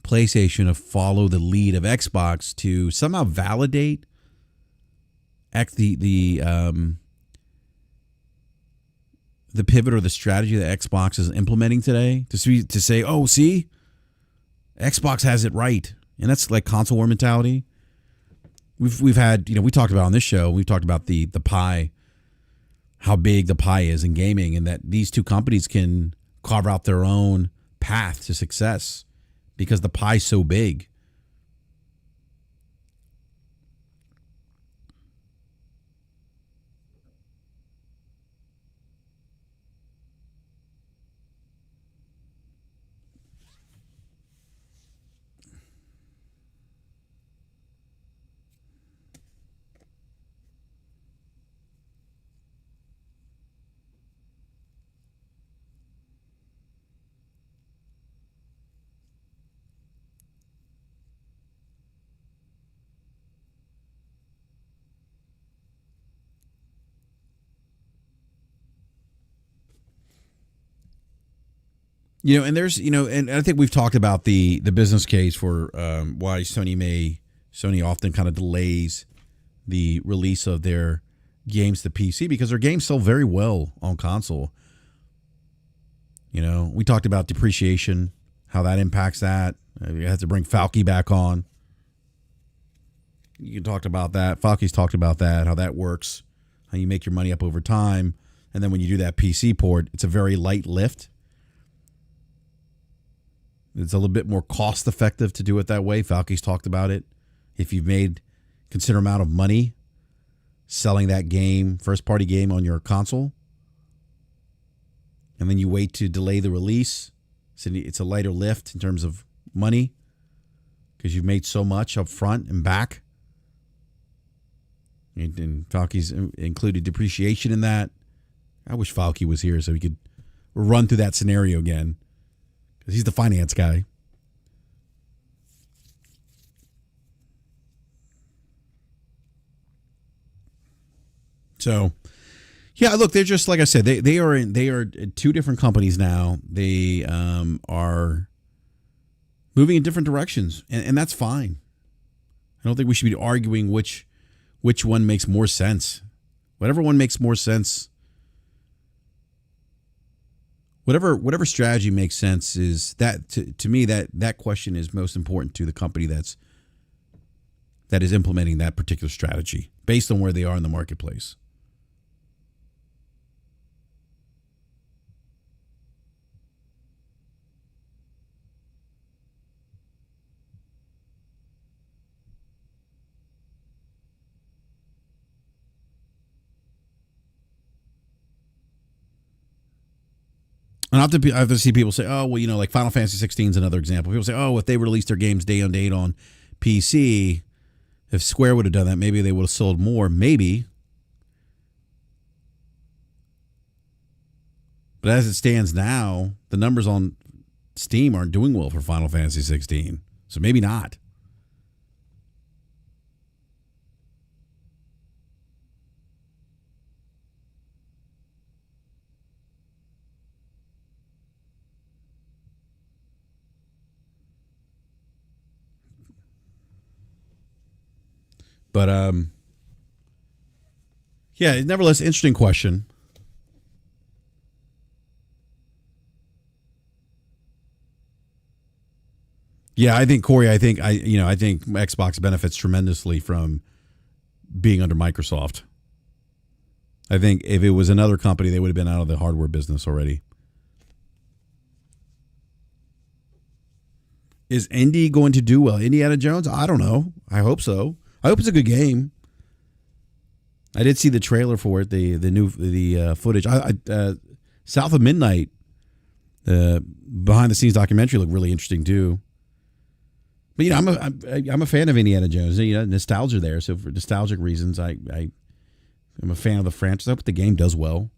PlayStation to follow the lead of Xbox to somehow validate the pivot or the strategy that Xbox is implementing today to say, oh, see, Xbox has it right. And that's like console war mentality. We've had, we talked about on this show, we've talked about the pie, how big the pie is in gaming, and that these two companies can carve out their own path to success because the pie's so big. And there's, and I think we've talked about the business case for why Sony often kind of delays the release of their games to PC because their games sell very well on console. We talked about depreciation, how that impacts that. You have to bring Falky back on. You talked about that. Falky's talked about that, how that works, how you make your money up over time. And then when you do that PC port, it's a very light lift. It's a little bit more cost effective to do it that way. Falky's talked about it. If you've made considerable amount of money selling that game, first party game on your console, and then you wait to delay the release, so it's a lighter lift in terms of money. because you've made so much up front and back. And Falky's included depreciation in that. I wish Falky was here so he could run through that scenario again, because he's the finance guy. So, yeah, look, they're just like I said. They are two different companies now. They are moving in different directions, and that's fine. I don't think we should be arguing which one makes more sense. Whatever one makes more sense. Whatever strategy makes sense is that to me that question is most important to the company that is implementing that particular strategy based on where they are in the marketplace. And I have to see people say, oh, well, like Final Fantasy 16 is another example. People say, oh, if they released their games day on date on PC, if Square would have done that, maybe they would have sold more. Maybe. But as it stands now, the numbers on Steam aren't doing well for Final Fantasy 16. So maybe not. But yeah, nevertheless, interesting question. Yeah, I think Corey. I think Xbox benefits tremendously from being under Microsoft. I think if it was another company, they would have been out of the hardware business already. Is Indy going to do well? Indiana Jones? I don't know. I hope so. I hope it's a good game. I did see the trailer for it, the footage. South of Midnight, the behind the scenes documentary looked really interesting too. But I'm a fan of Indiana Jones. Nostalgia there. So for nostalgic reasons, I'm a fan of the franchise. I hope the game does well.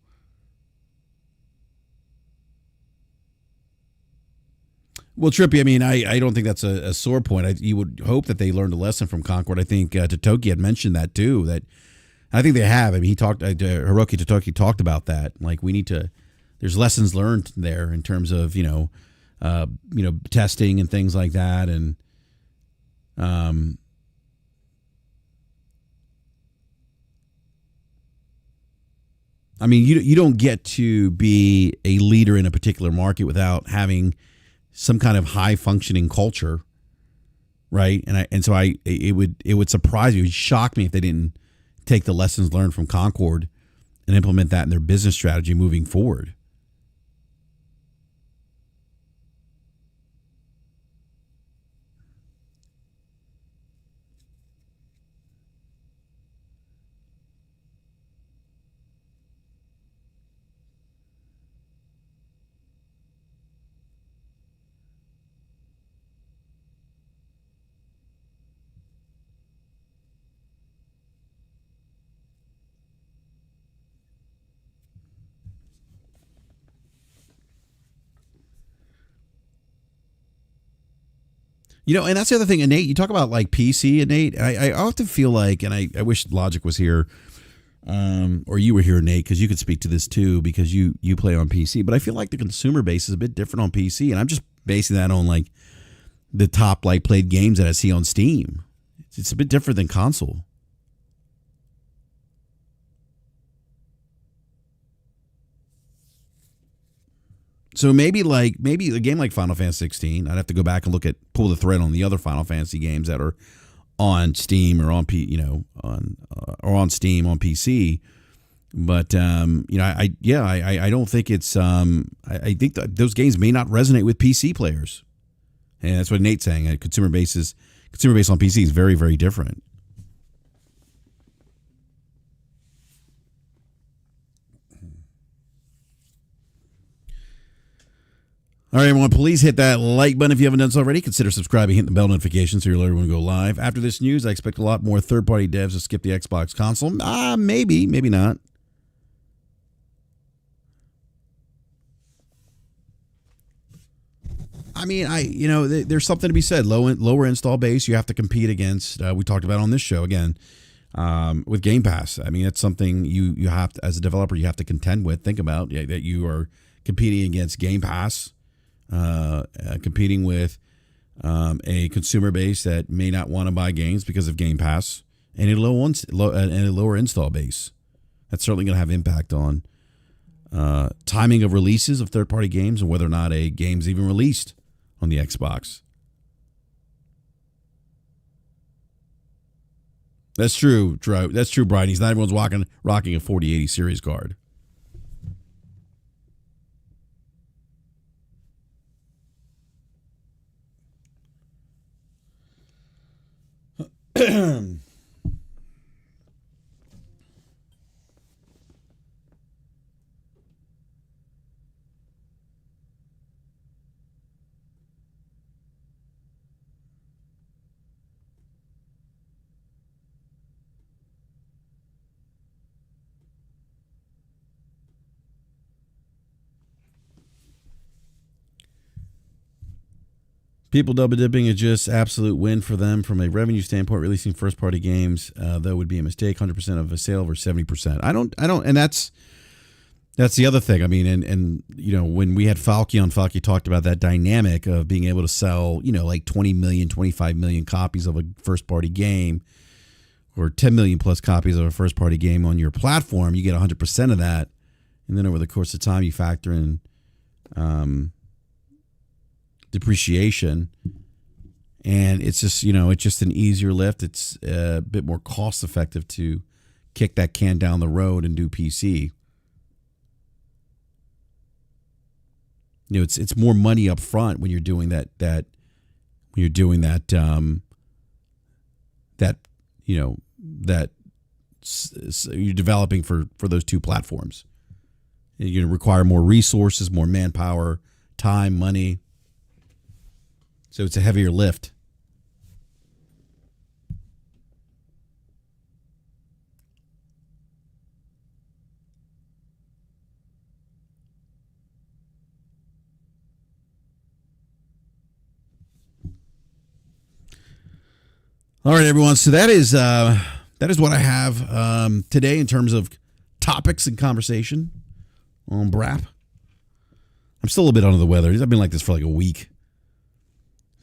Well, Trippy, I don't think that's a sore point. You would hope that they learned a lesson from Concord. I think Totoki had mentioned that too. That I think they have. He talked. Hiroki Totoki talked about that. Like we need to. There's lessons learned there in terms of testing and things like that, and you don't get to be a leader in a particular market without having some kind of high functioning culture, right? It would surprise me, it would shock me if they didn't take the lessons learned from Concord and implement that in their business strategy moving forward. And that's the other thing, Nate. You talk about like PC, Nate. I often feel like, and I wish Logic was here, or you were here, Nate, because you could speak to this too, because you play on PC. But I feel like the consumer base is a bit different on PC, and I'm just basing that on like the top like played games that I see on Steam. It's a bit different than console. So maybe a game like Final Fantasy 16, I'd have to go back and pull the thread on the other Final Fantasy games that are on Steam or on on Steam on PC. But I don't think it's I think that those games may not resonate with PC players, and that's what Nate's saying. Consumer base on PC is very, very different. All right, everyone, please hit that like button if you haven't done so already. Consider subscribing, hitting the bell notification so you're alerted when we go live. After this news, I expect a lot more third-party devs to skip the Xbox console. Maybe not. I mean, there's something to be said. Lower install base, you have to compete against. We talked about on this show again with Game Pass. I mean, it's something you have to, as a developer, you have to contend with. Think about that you are competing against Game Pass. Competing with a consumer base that may not want to buy games because of Game Pass and a lower install base. That's certainly going to have impact on timing of releases of third-party games and whether or not a game's even released on the Xbox. That's true, That's true, Brian. Not everyone's rocking a 4080 series card. People double dipping is just absolute win for them from a revenue standpoint. Releasing first party games, though, would be a mistake. 100% of a sale versus 70%. I don't, and that's the other thing. I mean, and when we had Falky on, Falky talked about that dynamic of being able to sell, like 20 million, 25 million copies of a first party game, or 10 million plus copies of a first party game on your platform. You get 100% of that, and then over the course of time, you factor in depreciation, and it's just it's just an easier lift. It's a bit more cost effective to kick that can down the road and do PC. It's more money up front when you're doing that you're developing for those two platforms. You're going to require more resources, more manpower, time, money. So it's a heavier lift. All right, everyone. So that is what I have today in terms of topics and conversation on BRAP. I'm still a little bit under the weather. I've been like this for like a week.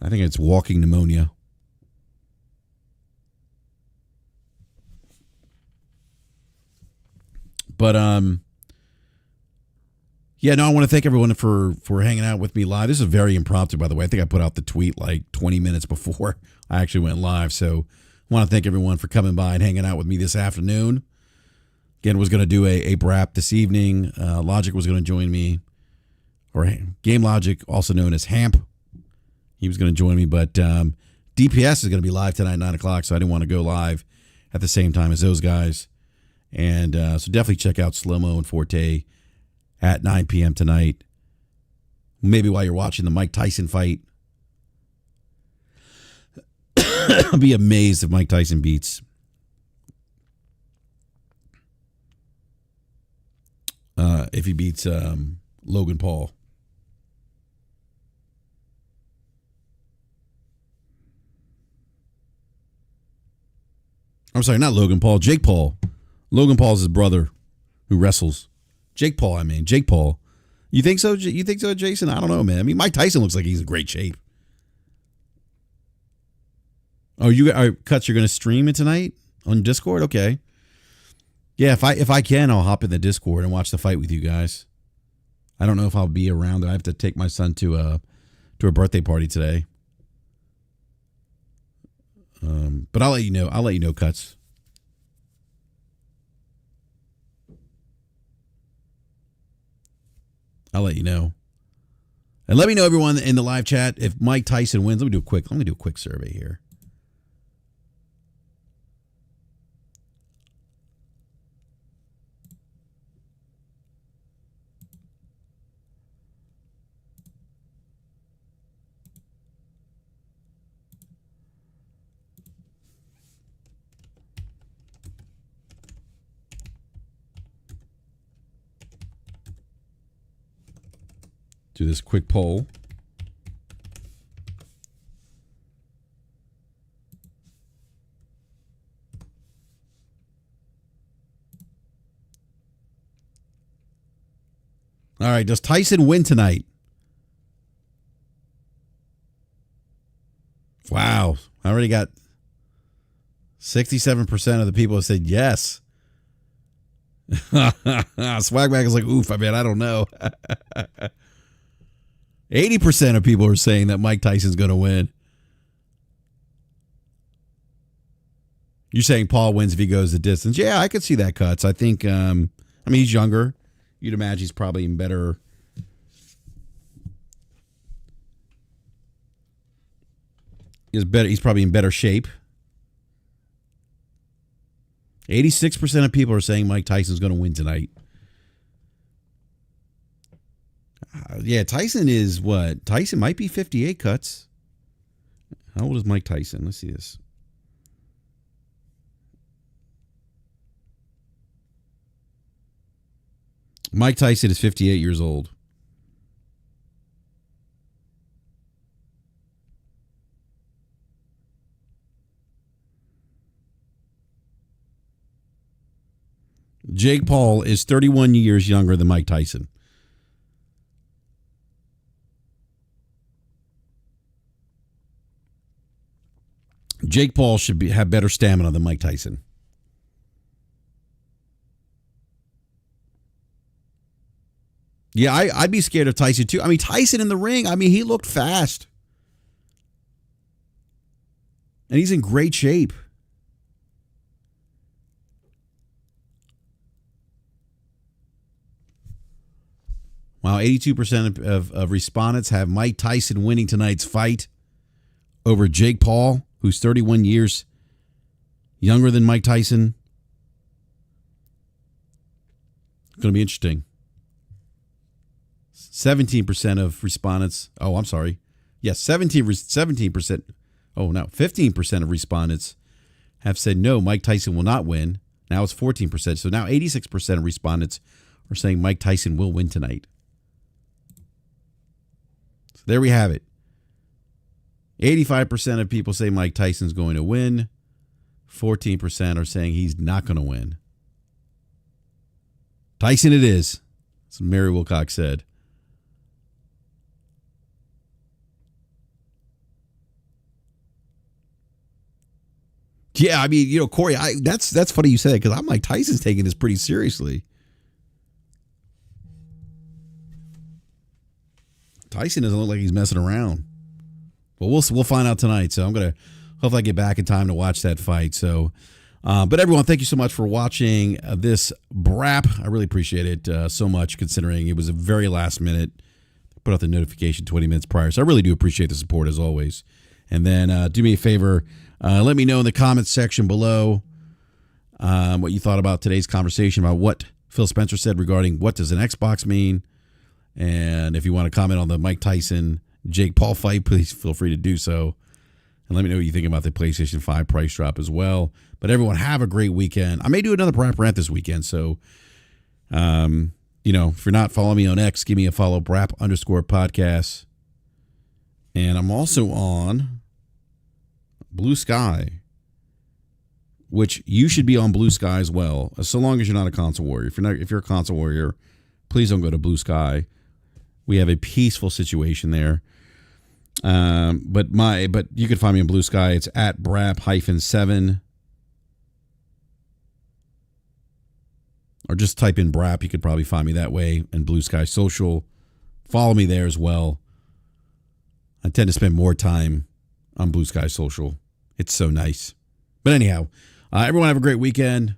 I think it's walking pneumonia. But yeah, no, I want to thank everyone for hanging out with me live. This is very impromptu, by the way. I think I put out the tweet like 20 minutes before I actually went live. So I want to thank everyone for coming by and hanging out with me this afternoon. Again, was going to do a BRAP this evening. Logic was going to join me, or Game Logic, also known as Hamp. He was going to join me, but DPS is going to be live tonight at 9 o'clock, so I didn't want to go live at the same time as those guys. And so definitely check out Slow-Mo and Forte at 9 p.m. tonight. Maybe while you're watching the Mike Tyson fight. I'll be amazed if Mike Tyson beats Logan Paul. I'm sorry, not Logan Paul. Jake Paul. Logan Paul's his brother who wrestles. Jake Paul. You think so? You think so, Jason? I don't know, man. I mean, Mike Tyson looks like he's in great shape. Oh, Cuts, you're going to stream it tonight on Discord? Okay. Yeah, if I can, I'll hop in the Discord and watch the fight with you guys. I don't know if I'll be around. I have to take my son to a birthday party today. But I'll let you know. Cuts. I'll let you know. And let me know, everyone in the live chat, if Mike Tyson wins. Let me do a quick survey here. Do this quick poll. All right, does Tyson win tonight? Wow, I already got 67% of the people have said yes. Swagback is like, oof, I mean, I don't know. 80% of people are saying that Mike Tyson's going to win. You're saying Paul wins if he goes the distance. Yeah, I could see that, Cuts. I think, he's younger. You'd imagine he's probably in better. He's probably in better shape. 86% of people are saying Mike Tyson's going to win tonight. Yeah, Tyson is what? Tyson might be 58, Cuts. How old is Mike Tyson? Let's see this. Mike Tyson is 58 years old. Jake Paul is 31 years younger than Mike Tyson. Jake Paul should have better stamina than Mike Tyson. Yeah, I'd be scared of Tyson too. I mean, Tyson in the ring, he looked fast. And he's in great shape. Wow, 82% of respondents have Mike Tyson winning tonight's fight over Jake Paul, who's 31 years younger than Mike Tyson. It's going to be interesting. 17% of respondents. Oh, I'm sorry. Yes, 17%. Oh, no. 15% of respondents have said no, Mike Tyson will not win. Now it's 14%. So now 86% of respondents are saying Mike Tyson will win tonight. So there we have it. 85% of people say Mike Tyson's going to win. 14% are saying he's not going to win. Tyson it is. That's what Mary Wilcox said. Yeah, Corey, that's funny you said it because I'm like, Tyson's taking this pretty seriously. Tyson doesn't look like he's messing around. But we'll find out tonight. So I'm going to hopefully I get back in time to watch that fight. So, but everyone, thank you so much for watching this BRAP. I really appreciate it so much considering it was a very last minute. Put out the notification 20 minutes prior. So I really do appreciate the support as always. And then do me a favor. Let me know in the comments section below what you thought about today's conversation about what Phil Spencer said regarding what does an Xbox mean. And if you want to comment on the Mike Tyson, Jake Paul fight, please feel free to do so. And let me know what you think about the PlayStation 5 price drop as well. But everyone, have a great weekend. I may do another BRAP rant this weekend. So, if you're not following me on X, give me a follow, BRAP_podcast. And I'm also on Blue Sky, which you should be on Blue Sky as well, so long as you're not a console warrior. If you're a console warrior, please don't go to Blue Sky. We have a peaceful situation there. But you can find me on Blue Sky. It's at BRAP-7. Or just type in BRAP. You could probably find me that way. And Blue Sky Social. Follow me there as well. I tend to spend more time on Blue Sky Social. It's so nice. But anyhow, everyone have a great weekend.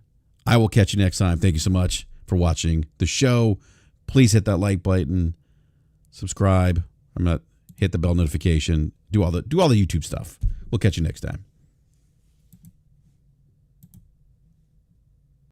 I will catch you next time. Thank you so much for watching the show. Please hit that like button. Subscribe. Hit the bell notification. Do all the YouTube stuff. We'll catch you next time.